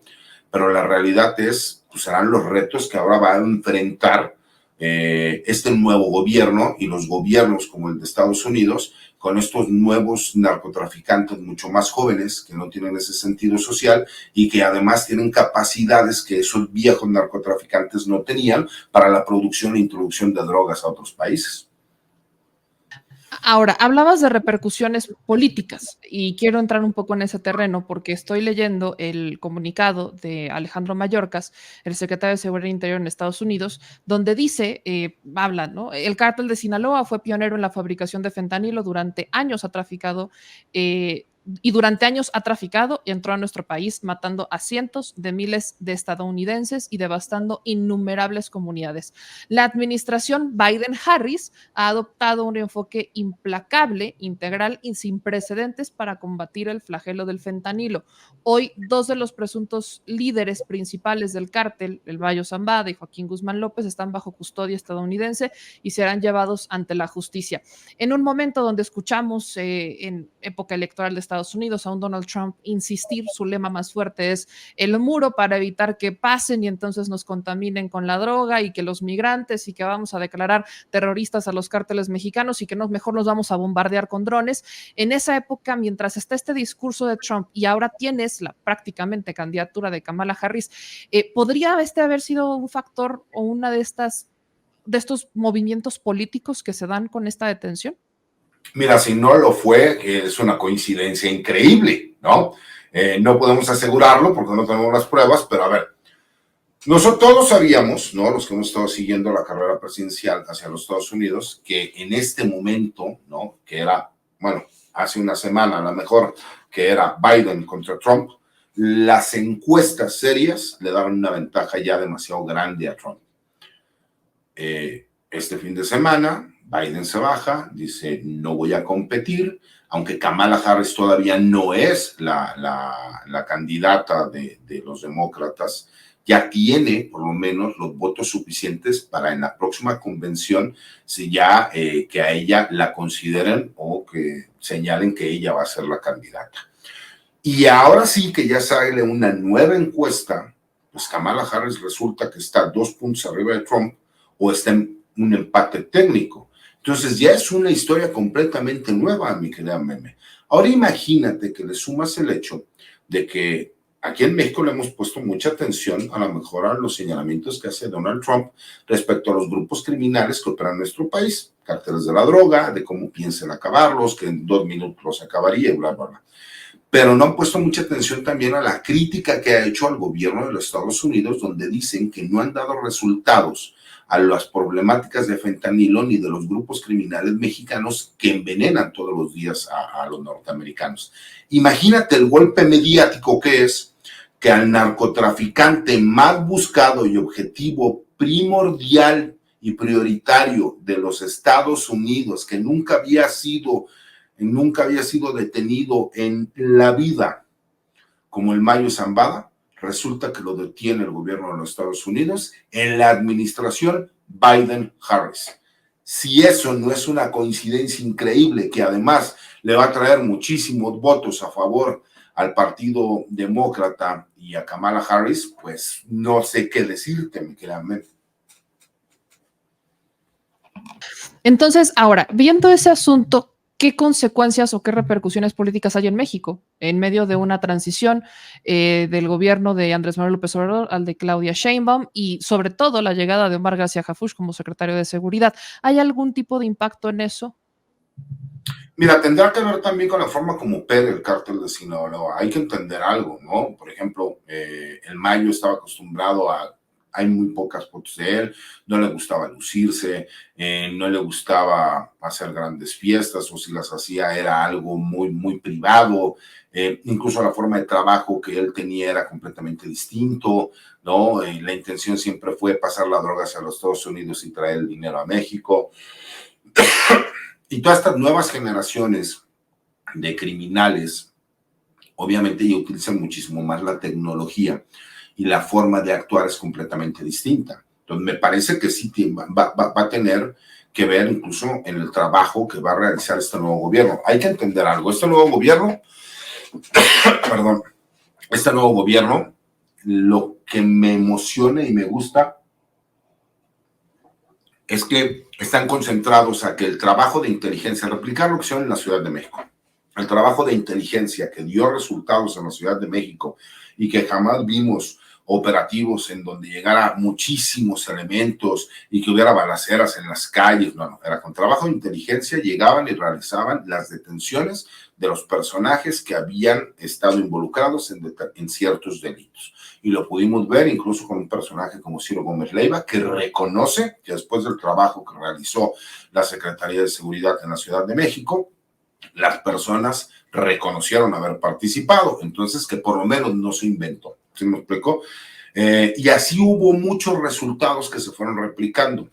pero la realidad es, pues serán los retos que ahora va a enfrentar este nuevo gobierno y los gobiernos como el de Estados Unidos, con estos nuevos narcotraficantes mucho más jóvenes que no tienen ese sentido social y que además tienen capacidades que esos viejos narcotraficantes no tenían para la producción e introducción de drogas a otros países. Ahora, hablabas de repercusiones políticas y quiero entrar un poco en ese terreno porque estoy leyendo el comunicado de Alejandro Mayorkas, el secretario de Seguridad Interior en Estados Unidos, donde dice, habla, ¿no? El cártel de Sinaloa fue pionero en la fabricación de fentanilo, durante años ha traficado durante años ha traficado y entró a nuestro país matando a cientos de miles de estadounidenses y devastando innumerables comunidades. La administración Biden-Harris ha adoptado un enfoque implacable, integral y sin precedentes para combatir el flagelo del fentanilo. Hoy, dos de los presuntos líderes principales del cártel, el Bayo Zambada y Joaquín Guzmán López, están bajo custodia estadounidense y serán llevados ante la justicia. En un momento donde escuchamos en época electoral de Estados Unidos a un Donald Trump insistir, su lema más fuerte es el muro para evitar que pasen y entonces nos contaminen con la droga y que los migrantes y que vamos a declarar terroristas a los cárteles mexicanos y que mejor nos vamos a bombardear con drones. En esa época, mientras está este discurso de Trump y ahora tienes la prácticamente candidatura de Kamala Harris, ¿podría haber sido un factor o una de estos movimientos políticos que se dan con esta detención? Mira, si no lo fue, es una coincidencia increíble, ¿no? No podemos asegurarlo porque no tenemos las pruebas, pero a ver, nosotros todos sabíamos, ¿no? Los que hemos estado siguiendo la carrera presidencial hacia los Estados Unidos, que en este momento, ¿no? Que era, bueno, hace una semana a lo mejor, que era Biden contra Trump, las encuestas serias le daban una ventaja ya demasiado grande a Trump. Este fin de semana, Biden se baja, dice, no voy a competir, aunque Kamala Harris todavía no es la candidata de los demócratas, ya tiene por lo menos los votos suficientes para en la próxima convención, si ya que a ella la consideren o que señalen que ella va a ser la candidata. Y ahora sí que ya sale una nueva encuesta, pues Kamala Harris resulta que está 2 puntos arriba de Trump o está en un empate técnico. Entonces ya es una historia completamente nueva, mi querida Meme. Ahora imagínate que le sumas el hecho de que aquí en México le hemos puesto mucha atención a lo mejor a los señalamientos que hace Donald Trump respecto a los grupos criminales que operan en nuestro país, cárteles de la droga, de cómo piensan acabarlos, que en 2 minutos los acabaría y bla, bla, bla. Pero no han puesto mucha atención también a la crítica que ha hecho al gobierno de los Estados Unidos, donde dicen que no han dado resultados a las problemáticas de fentanilo ni de los grupos criminales mexicanos que envenenan todos los días a los norteamericanos. Imagínate el golpe mediático que es que al narcotraficante más buscado y objetivo primordial y prioritario de los Estados Unidos, que nunca había sido detenido en la vida, como el Mayo Zambada, resulta que lo detiene el gobierno de los Estados Unidos en la administración Biden-Harris. Si eso no es una coincidencia increíble, que además le va a traer muchísimos votos a favor al Partido Demócrata y a Kamala Harris, pues no sé qué decirte, mi querida Mel. Entonces, ahora, viendo ese asunto, ¿qué consecuencias o qué repercusiones políticas hay en México en medio de una transición del gobierno de Andrés Manuel López Obrador al de Claudia Sheinbaum y sobre todo la llegada de Omar García Harfuch como secretario de Seguridad? ¿Hay algún tipo de impacto en eso? Mira, tendrá que ver también con la forma como opera el cártel de Sinaloa. Hay que entender algo, ¿no? Por ejemplo, el Mayo estaba acostumbrado hay muy pocas fotos de él, no le gustaba lucirse, no le gustaba hacer grandes fiestas, o si las hacía era algo muy, muy privado, incluso la forma de trabajo que él tenía era completamente distinto, ¿no? La intención siempre fue pasar la droga hacia los Estados Unidos y traer el dinero a México. Y todas estas nuevas generaciones de criminales, obviamente ya utilizan muchísimo más la tecnología y la forma de actuar es completamente distinta. Entonces me parece que sí va a tener que ver incluso en el trabajo que va a realizar este nuevo gobierno. Hay que entender algo, este nuevo gobierno, perdón, este nuevo gobierno, lo que me emociona y me gusta es que están concentrados a que el trabajo de inteligencia, replicar lo que hicieron en la Ciudad de México, el trabajo de inteligencia que dio resultados en la Ciudad de México y que jamás vimos operativos en donde llegara muchísimos elementos y que hubiera balaceras en las calles, no, era con trabajo de inteligencia, llegaban y realizaban las detenciones de los personajes que habían estado involucrados en ciertos delitos. Y lo pudimos ver incluso con un personaje como Ciro Gómez Leiva, que reconoce que después del trabajo que realizó la Secretaría de Seguridad en la Ciudad de México, las personas reconocieron haber participado, entonces que por lo menos no se inventó. ¿Sí me explico? Y así hubo muchos resultados que se fueron replicando.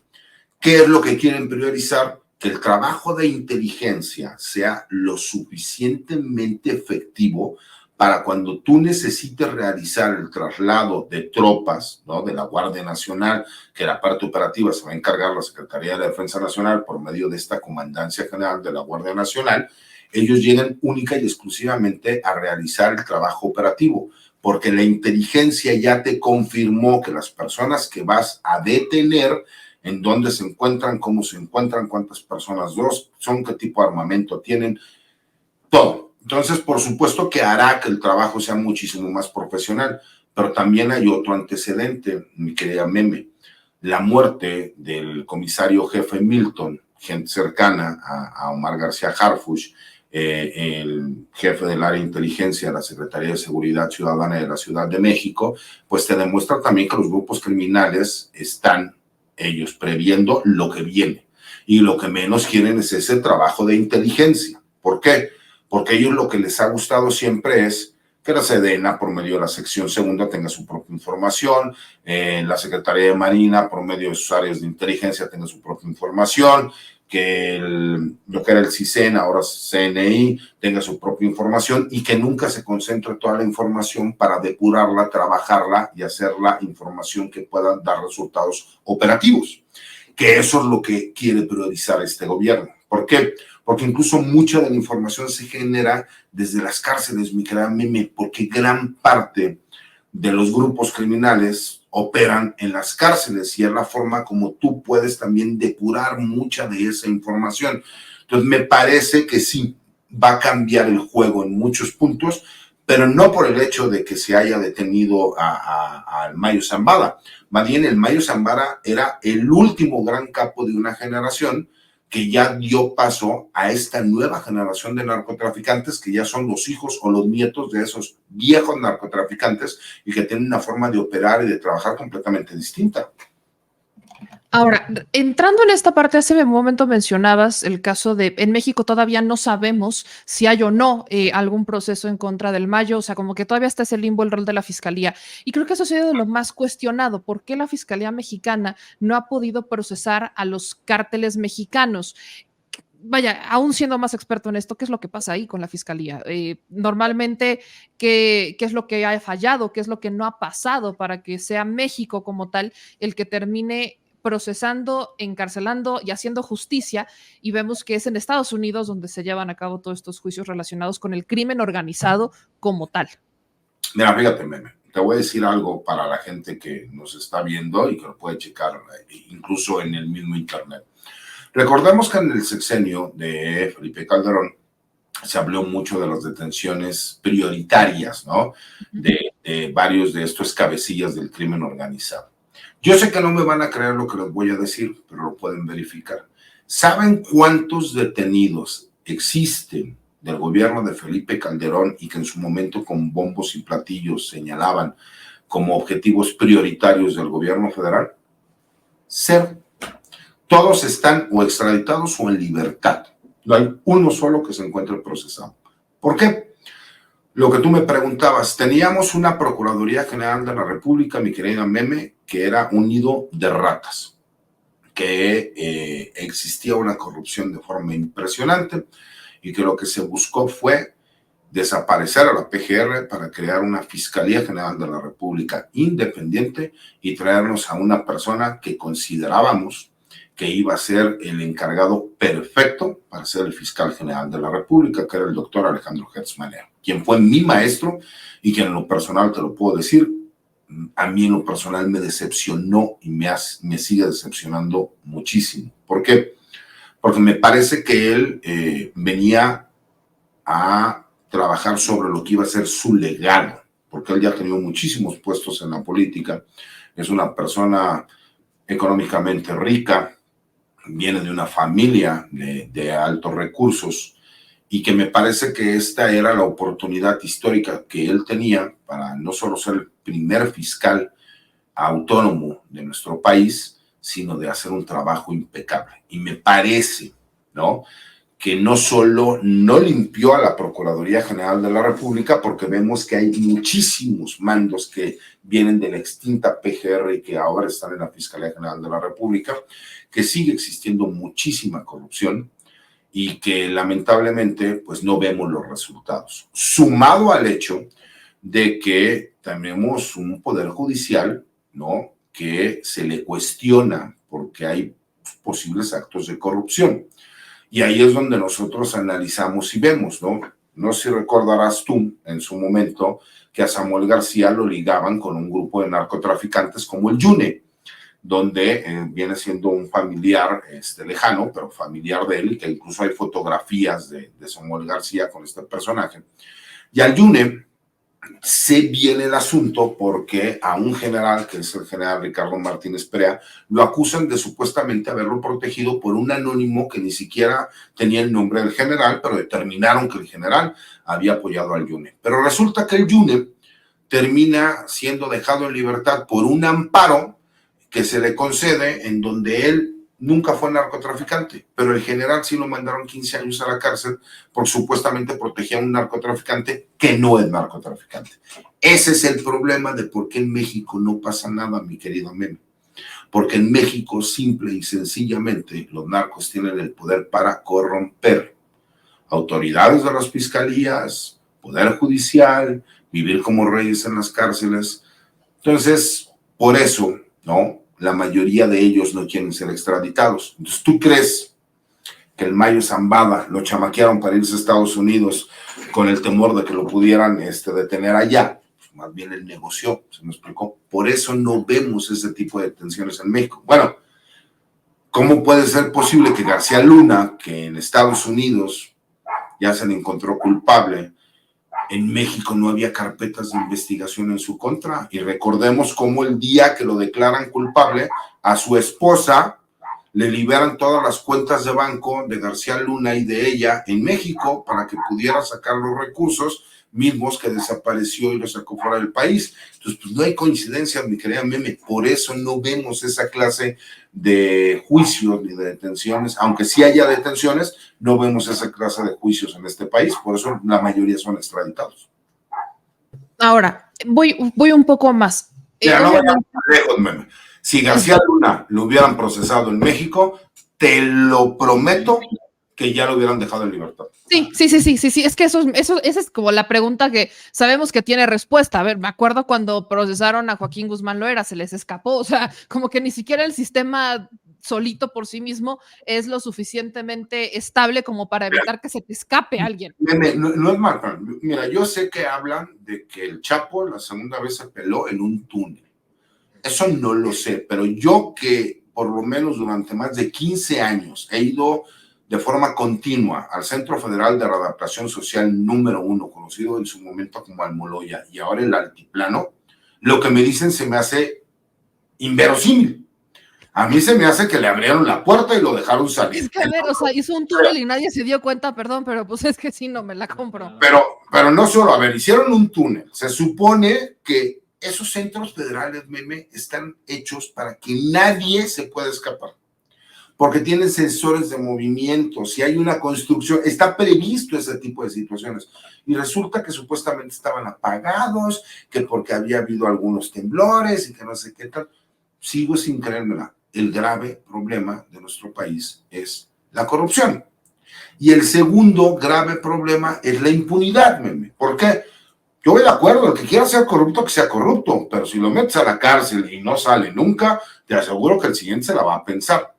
¿Qué es lo que quieren priorizar? Que el trabajo de inteligencia sea lo suficientemente efectivo para cuando tú necesites realizar el traslado de tropas, ¿no? De la Guardia Nacional, que la parte operativa se va a encargar la Secretaría de la Defensa Nacional por medio de esta Comandancia General de la Guardia Nacional, ellos lleguen única y exclusivamente a realizar el trabajo operativo, porque la inteligencia ya te confirmó que las personas que vas a detener, en dónde se encuentran, cómo se encuentran, cuántas personas son, qué tipo de armamento tienen, todo. Entonces, por supuesto que hará que el trabajo sea muchísimo más profesional, pero también hay otro antecedente, mi querida Meme, la muerte del comisario jefe Milton, gente cercana a Omar García Harfuch, el jefe del área de inteligencia de la Secretaría de Seguridad Ciudadana de la Ciudad de México, pues te demuestra también que los grupos criminales están ellos previendo lo que viene y lo que menos quieren es ese trabajo de inteligencia. ¿Por qué? Porque a ellos lo que les ha gustado siempre es que la Sedena, por medio de la sección segunda, tenga su propia información, la Secretaría de Marina, por medio de sus áreas de inteligencia, tenga su propia información, que lo que era el CISEN, ahora CNI, tenga su propia información y que nunca se concentre toda la información para depurarla, trabajarla y hacer la información que pueda dar resultados operativos. Que eso es lo que quiere priorizar este gobierno. ¿Por qué? Porque incluso mucha de la información se genera desde las cárceles, mi querida Meme, porque gran parte de los grupos criminales operan en las cárceles y es la forma como tú puedes también depurar mucha de esa información. Entonces me parece que sí, va a cambiar el juego en muchos puntos, pero no por el hecho de que se haya detenido al Mayo Zambada. Más bien, el Mayo Zambada era el último gran capo de una generación que ya dio paso a esta nueva generación de narcotraficantes que ya son los hijos o los nietos de esos viejos narcotraficantes y que tienen una forma de operar y de trabajar completamente distinta. Ahora, entrando en esta parte, hace un momento mencionabas el caso de, en México todavía no sabemos si hay o no algún proceso en contra del Mayo, o sea, como que todavía está ese limbo el rol de la Fiscalía. Y creo que eso ha sido de lo más cuestionado. ¿Por qué la Fiscalía mexicana no ha podido procesar a los cárteles mexicanos? Vaya, aún siendo más experto en esto, ¿qué es lo que pasa ahí con la fiscalía? Normalmente, ¿qué es lo que ha fallado? ¿Qué es lo que no ha pasado para que sea México como tal el que termine procesando, encarcelando y haciendo justicia? Y vemos que es en Estados Unidos donde se llevan a cabo todos estos juicios relacionados con el crimen organizado como tal. Mira, fíjate, meme, te voy a decir algo para la gente que nos está viendo y que lo puede checar incluso en el mismo internet. Recordemos que en el sexenio de Felipe Calderón se habló mucho de las detenciones prioritarias, ¿no? De varios de estos cabecillas del crimen organizado. Yo sé que no me van a creer lo que les voy a decir, pero lo pueden verificar. ¿Saben cuántos detenidos existen del gobierno de Felipe Calderón y que en su momento con bombos y platillos señalaban como objetivos prioritarios del gobierno federal? Cero. Todos están o extraditados o en libertad. No hay uno solo que se encuentre procesado. ¿Por qué? Lo que tú me preguntabas, teníamos una Procuraduría General de la República, mi querida Meme, que era un nido de ratas, que existía una corrupción de forma impresionante y que lo que se buscó fue desaparecer a la PGR para crear una Fiscalía General de la República independiente y traernos a una persona que considerábamos que iba a ser el encargado perfecto para ser el fiscal general de la República, que era el doctor Alejandro Gertz Manero, quien fue mi maestro y quien en lo personal te lo puedo decir, a mí en lo personal me decepcionó y me sigue decepcionando muchísimo. ¿Por qué? Porque me parece que él venía a trabajar sobre lo que iba a ser su legado, porque él ya ha tenido muchísimos puestos en la política, es una persona económicamente rica, viene de una familia de altos recursos y que me parece que esta era la oportunidad histórica que él tenía para no solo ser el primer fiscal autónomo de nuestro país, sino de hacer un trabajo impecable. Y me parece, ¿no?, que no solo no limpió a la Procuraduría General de la República, porque vemos que hay muchísimos mandos que vienen de la extinta PGR y que ahora están en la Fiscalía General de la República, que sigue existiendo muchísima corrupción y que lamentablemente pues no vemos los resultados. Sumado al hecho de que tenemos un poder judicial, ¿no?, que se le cuestiona porque hay posibles actos de corrupción. Y ahí es donde nosotros analizamos y vemos, ¿no? No sé si recordarás tú en su momento que a Samuel García lo ligaban con un grupo de narcotraficantes como el Yune, donde viene siendo un familiar lejano, pero familiar de él, y que incluso hay fotografías de Samuel García con este personaje. Y al Yune sé bien el asunto porque a un general, que es el general Ricardo Martínez Perea, lo acusan de supuestamente haberlo protegido por un anónimo que ni siquiera tenía el nombre del general, pero determinaron que el general había apoyado al Yune. Pero resulta que el Yune termina siendo dejado en libertad por un amparo que se le concede en donde él nunca fue narcotraficante, pero el general sí lo mandaron 15 años a la cárcel porque supuestamente protegía a un narcotraficante que no es narcotraficante. Ese es el problema de por qué en México no pasa nada, mi querido Meme. Porque en México, simple y sencillamente, los narcos tienen el poder para corromper autoridades de las fiscalías, poder judicial, vivir como reyes en las cárceles. Entonces, por eso, ¿no?, la mayoría de ellos no quieren ser extraditados. Entonces, ¿tú crees que el Mayo Zambada lo chamaquearon para irse a Estados Unidos con el temor de que lo pudieran detener allá? Pues más bien él negoció, se me explicó. Por eso no vemos ese tipo de detenciones en México. Bueno, ¿cómo puede ser posible que García Luna, que en Estados Unidos ya se le encontró culpable, en México no había carpetas de investigación en su contra? Y recordemos cómo el día que lo declaran culpable, a su esposa le liberan todas las cuentas de banco de García Luna y de ella en México para que pudiera sacar los recursos mismos que desapareció y los sacó fuera del país. Entonces, pues no hay coincidencia, mi querida Meme, por eso no vemos esa clase de juicios ni de detenciones, aunque sí haya detenciones, no vemos esa clase de juicios en este país, por eso la mayoría son extraditados. Ahora, voy un poco más. Ya, no vayamos lejos, Meme. Si García Luna lo hubieran procesado en México, te lo prometo que ya lo hubieran dejado en libertad. Sí, es que esa es como la pregunta que sabemos que tiene respuesta. A ver, me acuerdo cuando procesaron a Joaquín Guzmán Loera, se les escapó, o sea, como que ni siquiera el sistema solito por sí mismo es lo suficientemente estable como para evitar que se te escape alguien. No es mal, mira, yo sé que hablan de que el Chapo la segunda vez se peló en un túnel. Eso no lo sé, pero yo que por lo menos durante más de 15 años he ido de forma continua al Centro Federal de Readaptación Social número 1, conocido en su momento como Almoloya, y ahora el Altiplano, lo que me dicen se me hace inverosímil. A mí se me hace que le abrieron la puerta y lo dejaron salir. Es que, a ver, o sea, hizo un túnel y nadie se dio cuenta, perdón, pero pues es que sí, no me la compro. Pero no solo, a ver, hicieron un túnel. Se supone que esos centros federales, Meme, están hechos para que nadie se pueda escapar, porque tienen sensores de movimiento. Si hay una construcción, está previsto ese tipo de situaciones. Y resulta que supuestamente estaban apagados, que porque había habido algunos temblores y que no sé qué tal. Sigo sin creérmela. El grave problema de nuestro país es la corrupción. Y el segundo grave problema es la impunidad, Meme. ¿Por qué? Yo voy de acuerdo, el que quiera ser corrupto, que sea corrupto, pero si lo metes a la cárcel y no sale nunca, te aseguro que el siguiente se la va a pensar.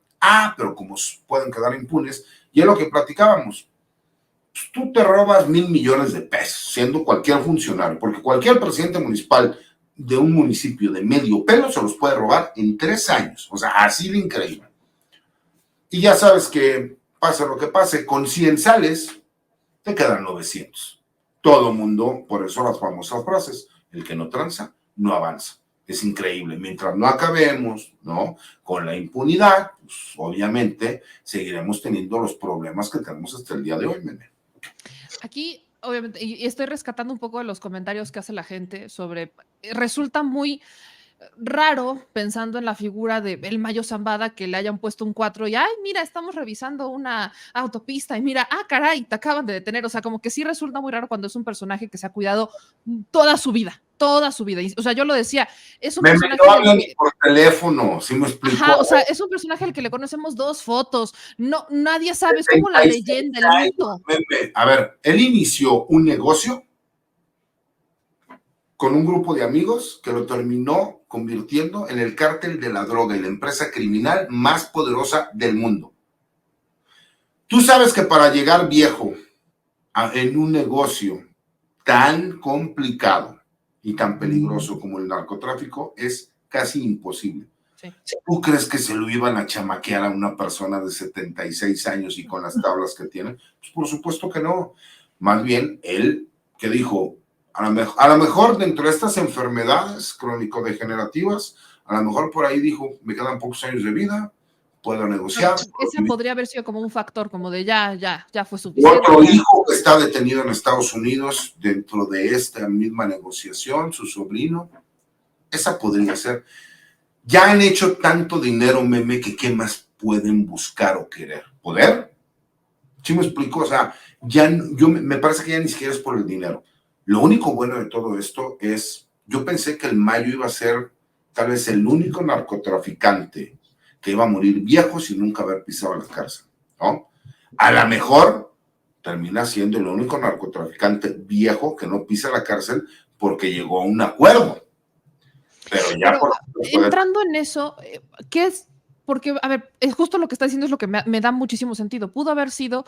Pero como pueden quedar impunes, y es lo que platicábamos, pues tú te robas 1,000 millones de pesos, siendo cualquier funcionario, porque cualquier presidente municipal de un municipio de medio pelo se los puede robar en 3 años, o sea, así de increíble. Y ya sabes que pase lo que pase, con 100 sales, te quedan 900. Todo mundo, por eso las famosas frases, el que no tranza, no avanza. Es increíble. Mientras no acabemos, ¿no?, con la impunidad, pues obviamente seguiremos teniendo los problemas que tenemos hasta el día de hoy, Mene. Aquí, obviamente, y estoy rescatando un poco de los comentarios que hace la gente sobre, resulta muy raro pensando en la figura de el Mayo Zambada que le hayan puesto un 4 y, ay, mira, estamos revisando una autopista y mira, caray, te acaban de detener. O sea, como que sí resulta muy raro cuando es un personaje que se ha cuidado toda su vida. Y, o sea, yo lo decía, es un personaje que, por teléfono, ¿sí me explico? Ajá, o sea, es un personaje al que le conocemos 2 fotos. No, nadie sabe, es como la leyenda, el mito. A ver, él inició un negocio con un grupo de amigos que lo terminó convirtiendo en el cártel de la droga y la empresa criminal más poderosa del mundo. Tú sabes que para llegar viejo en un negocio tan complicado y tan peligroso como el narcotráfico es casi imposible. Sí. ¿Tú crees que se lo iban a chamaquear a una persona de 76 años y con las tablas que tiene? Pues por supuesto que no. Más bien, él, que dijo, a lo mejor dentro de estas enfermedades crónico-degenerativas, a lo mejor por ahí dijo, me quedan pocos años de vida, puedo negociar. Ese podría haber sido como un factor, como de ya fue suficiente. Otro hijo que está detenido en Estados Unidos dentro de esta misma negociación, su sobrino, esa podría ser. Ya han hecho tanto dinero, Meme, que ¿qué más pueden buscar o querer? ¿Poder? ¿Sí me explico? O sea, me parece que ya ni siquiera es por el dinero. Lo único bueno de todo esto es, yo pensé que el Mayo iba a ser tal vez el único narcotraficante que iba a morir viejo sin nunca haber pisado la cárcel, ¿no? A lo mejor termina siendo el único narcotraficante viejo que no pisa la cárcel porque llegó a un acuerdo. Pero ya entrando en eso, ¿qué es? Porque, a ver, es justo lo que está diciendo, es lo que me da muchísimo sentido. Pudo haber sido,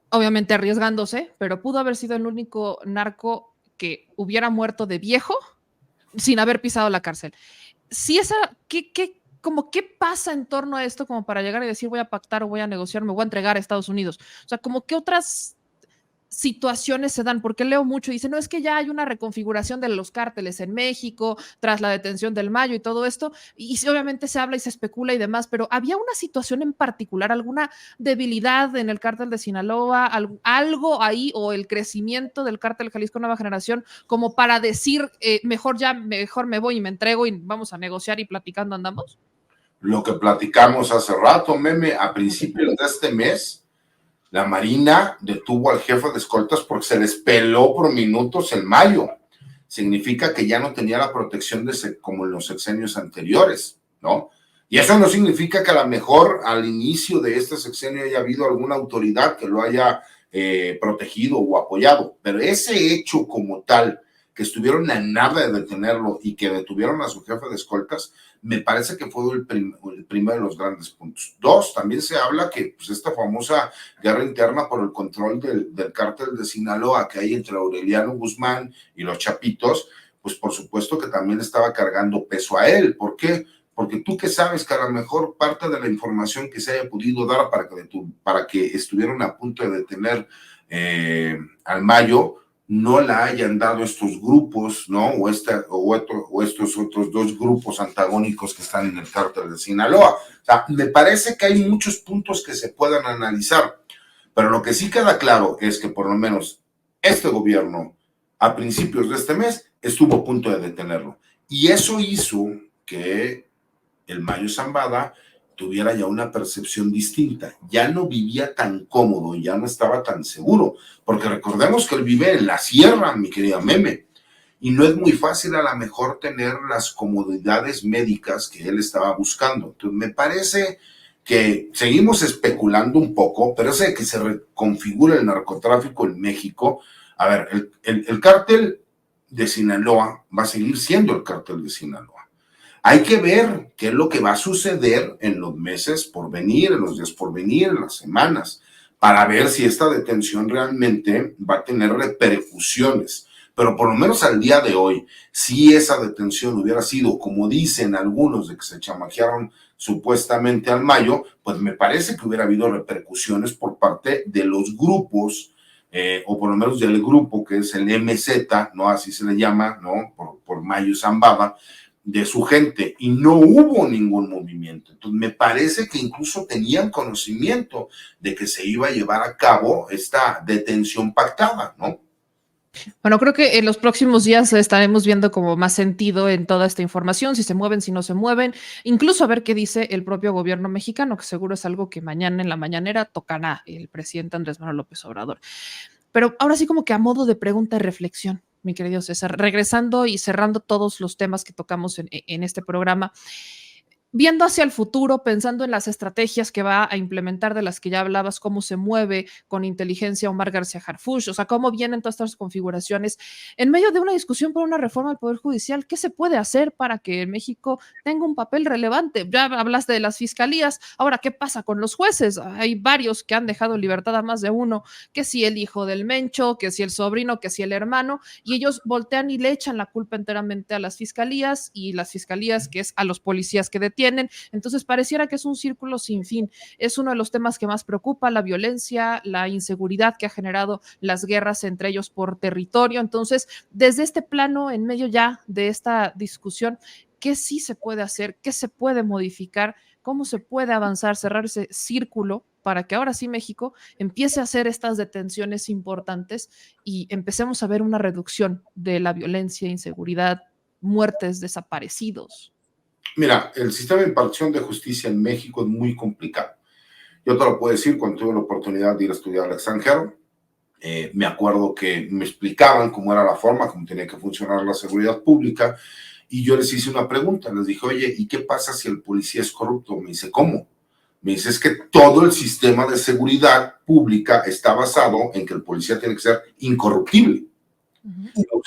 obviamente arriesgándose, pero pudo haber sido el único narco que hubiera muerto de viejo sin haber pisado la cárcel. Si esa, ¿qué pasa en torno a esto como para llegar y decir voy a pactar o voy a negociar, me voy a entregar a Estados Unidos? O sea, como que otras situaciones se dan? Porque leo mucho y dice, no, es que ya hay una reconfiguración de los cárteles en México tras la detención del Mayo y todo esto, y sí, obviamente se habla y se especula y demás, pero ¿había una situación en particular, alguna debilidad en el cártel de Sinaloa, algo ahí, o el crecimiento del cártel Jalisco Nueva Generación, como para decir, mejor me voy y me entrego y vamos a negociar y platicando andamos? Lo que platicamos hace rato, meme, a principios de este mes, la Marina detuvo al jefe de escoltas porque se les peló por minutos el Mayo. Significa que ya no tenía la protección como en los sexenios anteriores, ¿no? Y eso no significa que a lo mejor al inicio de este sexenio haya habido alguna autoridad que lo haya protegido o apoyado, pero ese hecho como tal, que estuvieron a nada de detenerlo y que detuvieron a su jefe de escoltas, me parece que fue el primero de los grandes puntos. Dos, también se habla que pues, esta famosa guerra interna por el control del cártel de Sinaloa que hay entre Aureliano Guzmán y los Chapitos, pues por supuesto que también estaba cargando peso a él. ¿Por qué? Porque tú que sabes que a lo mejor parte de la información que se haya podido dar para que estuvieron a punto de detener al Mayo, no la hayan dado estos grupos, ¿no? O estos otros dos grupos antagónicos que están en el cártel de Sinaloa. O sea, me parece que hay muchos puntos que se puedan analizar, pero lo que sí queda claro es que por lo menos este gobierno, a principios de este mes, estuvo a punto de detenerlo. Y eso hizo que el Mayo Zambada tuviera ya una percepción distinta, ya no vivía tan cómodo, ya no estaba tan seguro, porque recordemos que él vive en la sierra, mi querida Meme, y no es muy fácil a lo mejor tener las comodidades médicas que él estaba buscando. Entonces me parece que seguimos especulando un poco, pero ese de que se reconfigure el narcotráfico en México, a ver, el cártel de Sinaloa va a seguir siendo el cártel de Sinaloa. Hay que ver qué es lo que va a suceder en los meses por venir, en los días por venir, en las semanas, para ver si esta detención realmente va a tener repercusiones. Pero por lo menos al día de hoy, si esa detención hubiera sido, como dicen algunos, de que se chamaquearon supuestamente al Mayo, pues me parece que hubiera habido repercusiones por parte de los grupos, o por lo menos del grupo que es el MZ, ¿no? Así se le llama, ¿no? Por Mayo Zambada, de su gente, y no hubo ningún movimiento. Entonces me parece que incluso tenían conocimiento de que se iba a llevar a cabo esta detención pactada, ¿no? Bueno, creo que en los próximos días estaremos viendo como más sentido en toda esta información, si se mueven, si no se mueven, incluso a ver qué dice el propio gobierno mexicano, que seguro es algo que mañana en la mañanera tocará el presidente Andrés Manuel López Obrador. Pero ahora sí, como que a modo de pregunta y reflexión, mi querido César, regresando y cerrando todos los temas que tocamos en este programa, viendo hacia el futuro, pensando en las estrategias que va a implementar, de las que ya hablabas, cómo se mueve con inteligencia Omar García Harfuch, o sea, cómo vienen todas estas configuraciones, en medio de una discusión por una reforma del Poder Judicial, ¿qué se puede hacer para que México tenga un papel relevante? Ya hablaste de las fiscalías, ahora, ¿qué pasa con los jueces? Hay varios que han dejado en libertad a más de uno, que si el hijo del Mencho, que si el sobrino, que si el hermano, y ellos voltean y le echan la culpa enteramente a las fiscalías, y las fiscalías, que es a los policías que detienen. Entonces pareciera que es un círculo sin fin. Es uno de los temas que más preocupa, la violencia, la inseguridad que ha generado las guerras entre ellos por territorio. Entonces, desde este plano, en medio ya de esta discusión, ¿qué sí se puede hacer? ¿Qué se puede modificar? ¿Cómo se puede avanzar, cerrar ese círculo para que ahora sí México empiece a hacer estas detenciones importantes y empecemos a ver una reducción de la violencia, inseguridad, muertes, desaparecidos? Mira, el sistema de impartición de justicia en México es muy complicado. Yo te lo puedo decir cuando tuve la oportunidad de ir a estudiar al extranjero. Me acuerdo que me explicaban cómo era la forma, cómo tenía que funcionar la seguridad pública, y yo les hice una pregunta, les dije, oye, ¿y qué pasa si el policía es corrupto? Me dice, ¿cómo? Me dice, es que todo el sistema de seguridad pública está basado en que el policía tiene que ser incorruptible.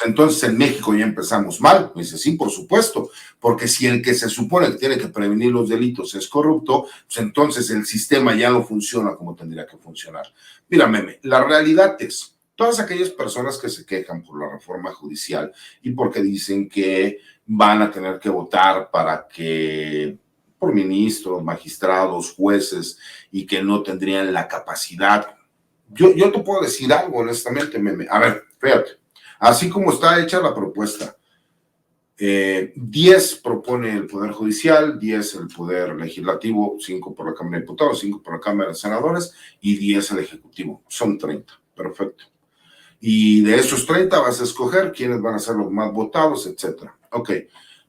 Entonces en México ya empezamos mal. Me dice, sí, por supuesto, porque si el que se supone que tiene que prevenir los delitos es corrupto, pues entonces el sistema ya no funciona como tendría que funcionar. Mira, Meme, la realidad es, todas aquellas personas que se quejan por la reforma judicial y porque dicen que van a tener que votar para que por ministros, magistrados, jueces, y que no tendrían la capacidad yo te puedo decir algo, honestamente, meme. A ver, fíjate, así como está hecha la propuesta, 10 propone el Poder Judicial, 10 el Poder Legislativo, 5 por la Cámara de Diputados, 5 por la Cámara de Senadores y 10 el Ejecutivo. Son 30, perfecto. Y de esos 30 vas a escoger quiénes van a ser los más votados, etcétera. Ok,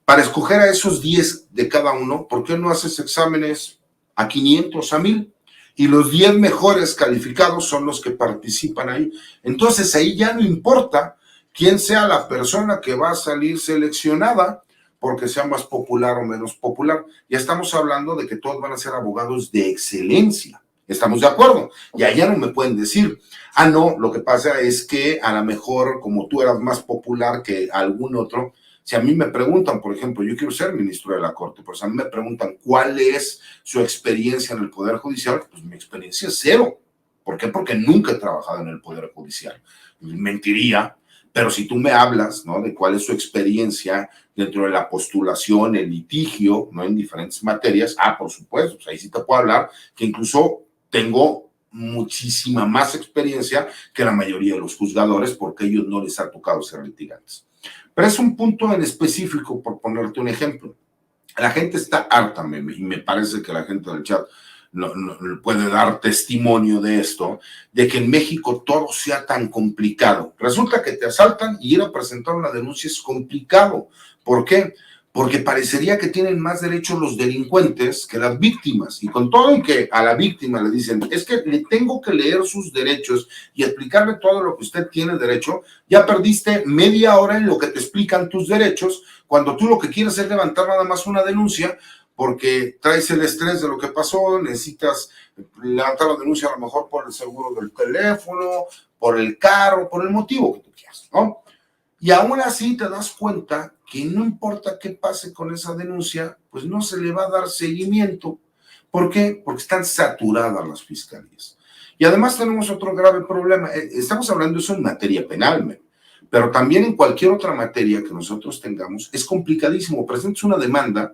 para escoger a esos 10 de cada uno, ¿por qué no haces exámenes a 500, a 1000? Y los 10 mejores calificados son los que participan ahí. Entonces ahí ya no importa quién sea la persona que va a salir seleccionada porque sea más popular o menos popular. Ya estamos hablando de que todos van a ser abogados de excelencia. ¿Estamos de acuerdo? Y allá no me pueden decir, ah, no, lo que pasa es que a lo mejor como tú eras más popular que algún otro, si a mí me preguntan, por ejemplo, yo quiero ser ministro de la Corte, pues a mí me preguntan cuál es su experiencia en el Poder Judicial, pues mi experiencia es cero. ¿Por qué? Porque nunca he trabajado en el Poder Judicial. Mentiría, pero si tú me hablas, ¿no?, de cuál es su experiencia dentro de la postulación, el litigio, ¿no?, en diferentes materias, por supuesto, pues ahí sí te puedo hablar que incluso tengo muchísima más experiencia que la mayoría de los juzgadores porque a ellos no les ha tocado ser litigantes. Pero es un punto en específico, por ponerte un ejemplo. La gente está harta, y me parece que la gente del chat no puede dar testimonio de esto, de que en México todo sea tan complicado. Resulta que te asaltan y ir a presentar una denuncia es complicado. ¿Por qué? Porque parecería que tienen más derechos los delincuentes que las víctimas. Y con todo y que a la víctima le dicen, es que le tengo que leer sus derechos y explicarle todo lo que usted tiene derecho, ya perdiste media hora en lo que te explican tus derechos, cuando tú lo que quieres es levantar nada más una denuncia, porque traes el estrés de lo que pasó, necesitas levantar la denuncia a lo mejor por el seguro del teléfono, por el carro, por el motivo que tú quieras, ¿no? Y aún así te das cuenta que no importa qué pase con esa denuncia, pues no se le va a dar seguimiento. ¿Por qué? Porque están saturadas las fiscalías. Y además tenemos otro grave problema. Estamos hablando de eso en materia penal, pero también en cualquier otra materia que nosotros tengamos, es complicadísimo. Presentes una demanda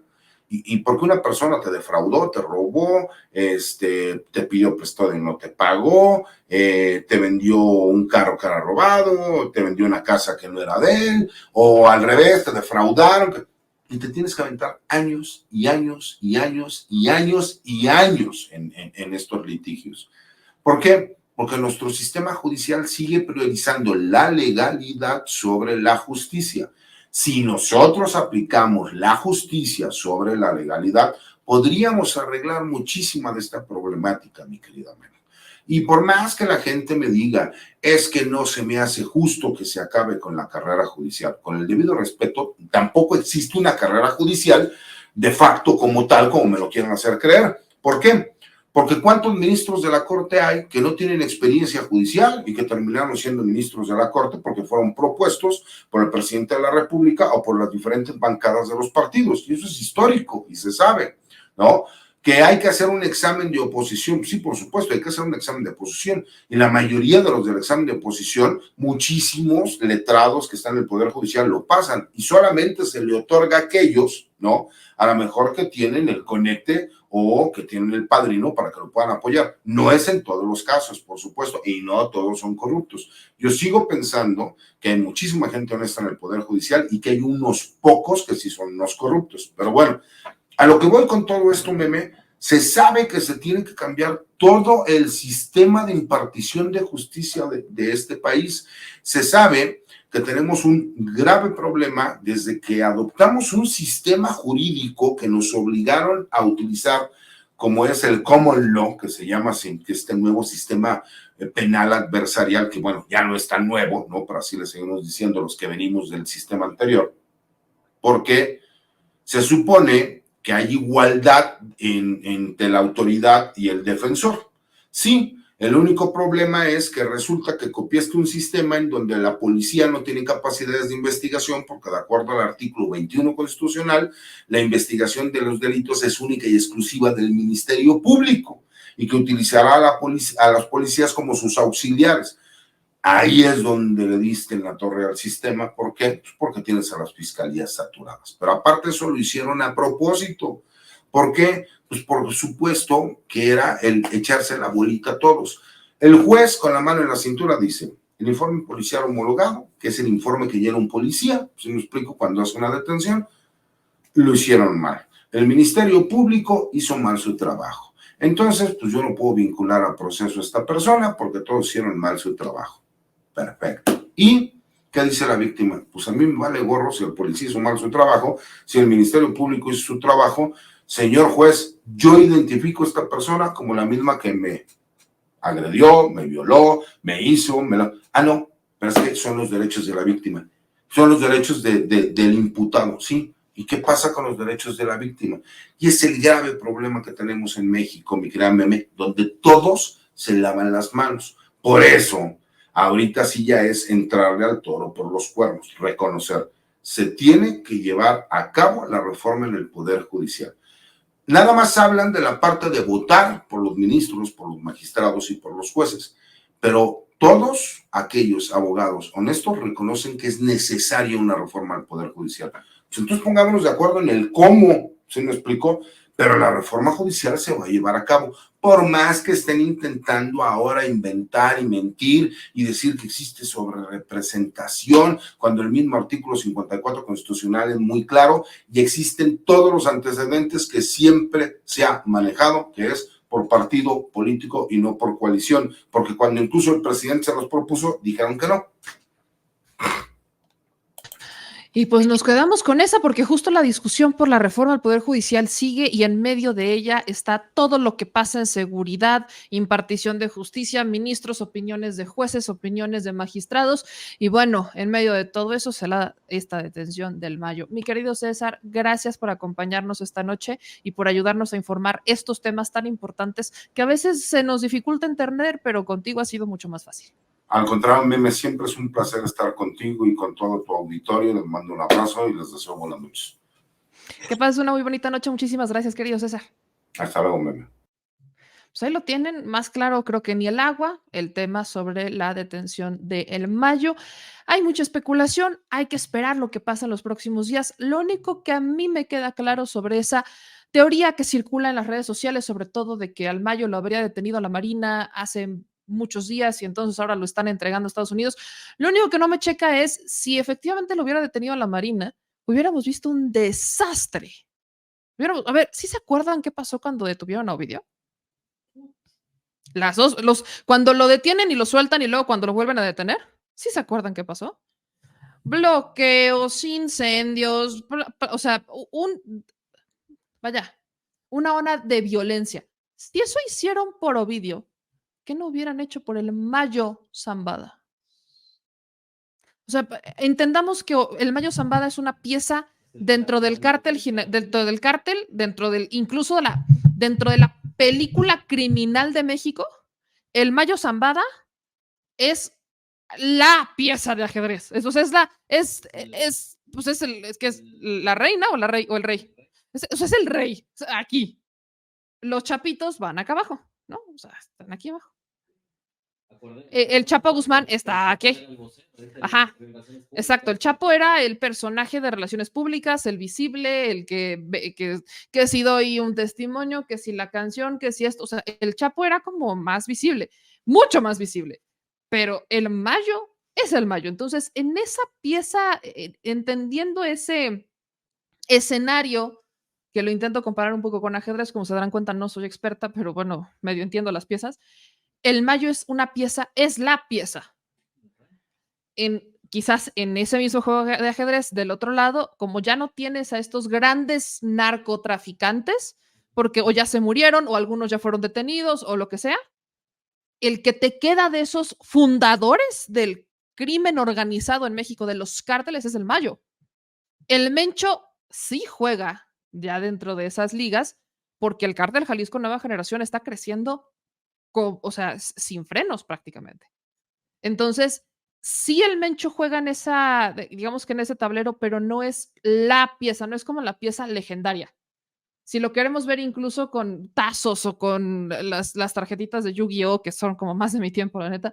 y porque una persona te defraudó, te robó, te pidió prestado y no te pagó, te vendió un carro que era robado, te vendió una casa que no era de él, o al revés, te defraudaron, y te tienes que aventar años y años y años y años y años en estos litigios. ¿Por qué? Porque nuestro sistema judicial sigue priorizando la legalidad sobre la justicia. Si nosotros aplicamos la justicia sobre la legalidad, podríamos arreglar muchísima de esta problemática, mi querida Mena. Y por más que la gente me diga, es que no se me hace justo que se acabe con la carrera judicial, con el debido respeto, tampoco existe una carrera judicial de facto como tal, como me lo quieren hacer creer. ¿Por qué? Porque ¿cuántos ministros de la Corte hay que no tienen experiencia judicial y que terminaron siendo ministros de la Corte porque fueron propuestos por el presidente de la República o por las diferentes bancadas de los partidos? Y eso es histórico y se sabe, ¿no? Que hay que hacer un examen de oposición. Sí, por supuesto, hay que hacer un examen de oposición. Y la mayoría de los del examen de oposición, muchísimos letrados que están en el Poder Judicial lo pasan y solamente se le otorga a aquellos, ¿no?, a lo mejor que tienen el conecte o que tienen el padrino para que lo puedan apoyar. No es en todos los casos, por supuesto, y no todos son corruptos. Yo sigo pensando que hay muchísima gente honesta en el Poder Judicial y que hay unos pocos que sí son unos corruptos. Pero bueno, a lo que voy con todo esto, meme, se sabe que se tiene que cambiar todo el sistema de impartición de justicia de este país. Se sabe que tenemos un grave problema desde que adoptamos un sistema jurídico que nos obligaron a utilizar, como es el common law, que se llama así, que este nuevo sistema penal adversarial, que bueno, ya no es tan nuevo, ¿no?, pero así le seguimos diciendo los que venimos del sistema anterior, porque se supone que hay igualdad entre la autoridad y el defensor. Sí, el único problema es que resulta que copiaste un sistema en donde la policía no tiene capacidades de investigación porque de acuerdo al artículo 21 constitucional, la investigación de los delitos es única y exclusiva del Ministerio Público y que utilizará a las policías como sus auxiliares. Ahí es donde le diste en la torre al sistema. ¿Por qué? Pues porque tienes a las fiscalías saturadas. Pero aparte eso lo hicieron a propósito. ¿Por qué? Pues por supuesto que era el echarse la bolita a todos. El juez con la mano en la cintura dice, el informe policial homologado, que es el informe que llena un policía, si me explico, cuando hace una detención, lo hicieron mal. El Ministerio Público hizo mal su trabajo. Entonces, pues yo no puedo vincular a proceso a esta persona porque todos hicieron mal su trabajo. Perfecto. ¿Y qué dice la víctima? Pues a mí me vale gorro si el policía hizo mal su trabajo, si el Ministerio Público hizo su trabajo. Señor juez, yo identifico a esta persona como la misma que me agredió, me violó, me hizo, no, pero es que son los derechos de la víctima, son los derechos del imputado, ¿sí? ¿Y qué pasa con los derechos de la víctima? Y es el grave problema que tenemos en México, mi gran meme, donde todos se lavan las manos. Por eso, ahorita sí ya es entrarle al toro por los cuernos, reconocer, se tiene que llevar a cabo la reforma en el Poder Judicial. Nada más hablan de la parte de votar por los ministros, por los magistrados y por los jueces, pero todos aquellos abogados honestos reconocen que es necesaria una reforma al Poder Judicial. Entonces pongámonos de acuerdo en el cómo, ¿se me explicó? Pero la reforma judicial se va a llevar a cabo, por más que estén intentando ahora inventar y mentir y decir que existe sobrerepresentación, cuando el mismo artículo 54 constitucional es muy claro y existen todos los antecedentes que siempre se ha manejado, que es por partido político y no por coalición, porque cuando incluso el presidente se los propuso, dijeron que no. Y pues nos quedamos con esa porque justo la discusión por la reforma al Poder Judicial sigue y en medio de ella está todo lo que pasa en seguridad, impartición de justicia, ministros, opiniones de jueces, opiniones de magistrados y bueno, en medio de todo eso se da esta detención del Mayo. Mi querido César, gracias por acompañarnos esta noche y por ayudarnos a informar estos temas tan importantes que a veces se nos dificulta entender, pero contigo ha sido mucho más fácil. Al contrario, Meme, siempre es un placer estar contigo y con todo tu auditorio. Les mando un abrazo y les deseo buenas noches. Que pases una muy bonita noche. Muchísimas gracias, querido César. Hasta luego, Meme. Pues ahí lo tienen, más claro creo que ni el agua, el tema sobre la detención de El Mayo. Hay mucha especulación, hay que esperar lo que pasa en los próximos días. Lo único que a mí me queda claro sobre esa teoría que circula en las redes sociales, sobre todo de que Al Mayo lo habría detenido la Marina hace muchos días y entonces ahora lo están entregando a Estados Unidos. Lo único que no me checa es si efectivamente lo hubiera detenido la Marina, hubiéramos visto un desastre. A ver, ¿sí se acuerdan qué pasó cuando detuvieron a Ovidio? Las dos, cuando lo detienen y lo sueltan y luego cuando lo vuelven a detener, ¿sí se acuerdan qué pasó? Bloqueos, incendios, o sea, vaya, una ola de violencia. Si eso hicieron por Ovidio, ¿qué no hubieran hecho por el Mayo Zambada? O sea, entendamos que el Mayo Zambada es una pieza dentro del cártel, incluso dentro de la película criminal de México. El Mayo Zambada es la pieza de ajedrez. Eso es la reina o el rey. Eso es el rey. Aquí. Los chapitos van acá abajo, ¿no? O sea, están aquí abajo. El Chapo Guzmán está aquí. Ajá, exacto. El Chapo era el personaje de relaciones públicas, el visible, el que si doy un testimonio, que si la canción, que si esto. O sea, el Chapo era como más visible, mucho más visible. Pero el Mayo es el Mayo. Entonces, en esa pieza, entendiendo ese escenario, que lo intento comparar un poco con ajedrez, como se darán cuenta, no soy experta, pero bueno, medio entiendo las piezas. El Mayo es una pieza, es la pieza. Quizás en ese mismo juego de ajedrez, del otro lado, como ya no tienes a estos grandes narcotraficantes, porque o ya se murieron, o algunos ya fueron detenidos, o lo que sea, el que te queda de esos fundadores del crimen organizado en México, de los cárteles, es el Mayo. El Mencho sí juega ya dentro de esas ligas, porque el cártel Jalisco Nueva Generación está creciendo o sea, sin frenos prácticamente. Entonces, sí el Mencho juega en digamos que en ese tablero, pero no es la pieza, no es como la pieza legendaria. Si lo queremos ver incluso con tazos o con las tarjetitas de Yu-Gi-Oh, que son como más de mi tiempo, la neta,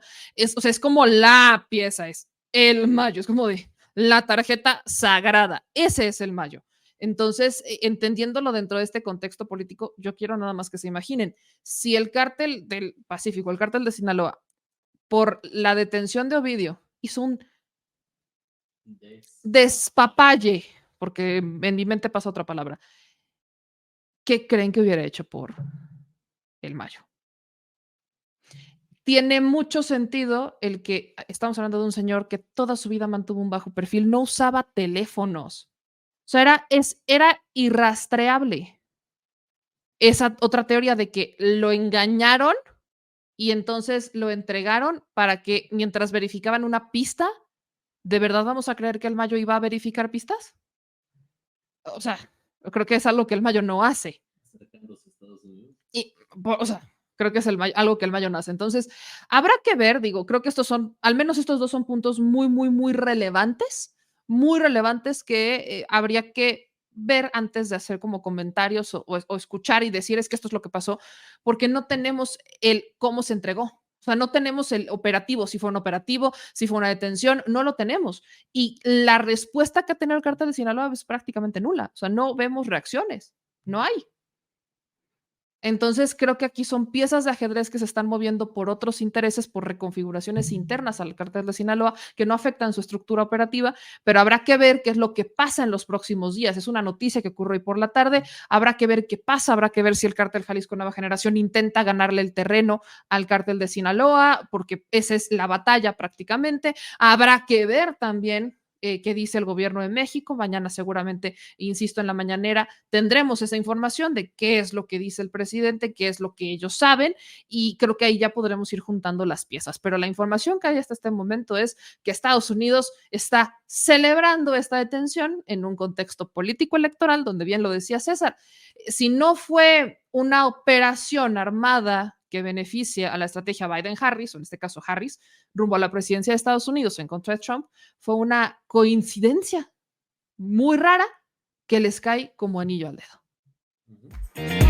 o sea, es como la pieza, es el Mayo, es como de la tarjeta sagrada. Ese es el Mayo. Entonces, entendiéndolo dentro de este contexto político, yo quiero nada más que se imaginen, si el cártel del Pacífico, el cártel de Sinaloa, por la detención de Ovidio, hizo un despapalle, porque en mi mente pasa otra palabra, ¿qué creen que hubiera hecho por el Mayo? Tiene mucho sentido el que estamos hablando de un señor que toda su vida mantuvo un bajo perfil, no usaba teléfonos. O sea, era irrastreable. Esa otra teoría de que lo engañaron y entonces lo entregaron para que mientras verificaban una pista, ¿de verdad vamos a creer que el Mayo iba a verificar pistas? O sea, yo creo que es algo que el Mayo no hace. Y, o sea, creo que es algo que el Mayo no hace. Entonces, habrá que ver, digo, creo que estos son, al menos estos dos son puntos muy relevantes que habría que ver antes de hacer como comentarios o escuchar y decir es que esto es lo que pasó, porque no tenemos el cómo se entregó. O sea, no tenemos el operativo, si fue un operativo, si fue una detención, no lo tenemos. Y la respuesta que ha tenido el cártel de Sinaloa es prácticamente nula. O sea, no vemos reacciones, no hay. Entonces, creo que aquí son piezas de ajedrez que se están moviendo por otros intereses, por reconfiguraciones internas al cártel de Sinaloa que no afectan su estructura operativa, pero habrá que ver qué es lo que pasa en los próximos días. Es una noticia que ocurre hoy por la tarde, habrá que ver qué pasa, habrá que ver si el cártel Jalisco Nueva Generación intenta ganarle el terreno al cártel de Sinaloa, porque esa es la batalla prácticamente. Habrá que ver también qué dice el gobierno de México. Mañana seguramente, insisto, en la mañanera tendremos esa información de qué es lo que dice el presidente, qué es lo que ellos saben, y creo que ahí ya podremos ir juntando las piezas. Pero la información que hay hasta este momento es que Estados Unidos está celebrando esta detención en un contexto político electoral, donde bien lo decía César, si no fue una operación armada que beneficia a la estrategia Biden-Harris, o en este caso Harris, rumbo a la presidencia de Estados Unidos en contra de Trump, fue una coincidencia muy rara que les cae como anillo al dedo.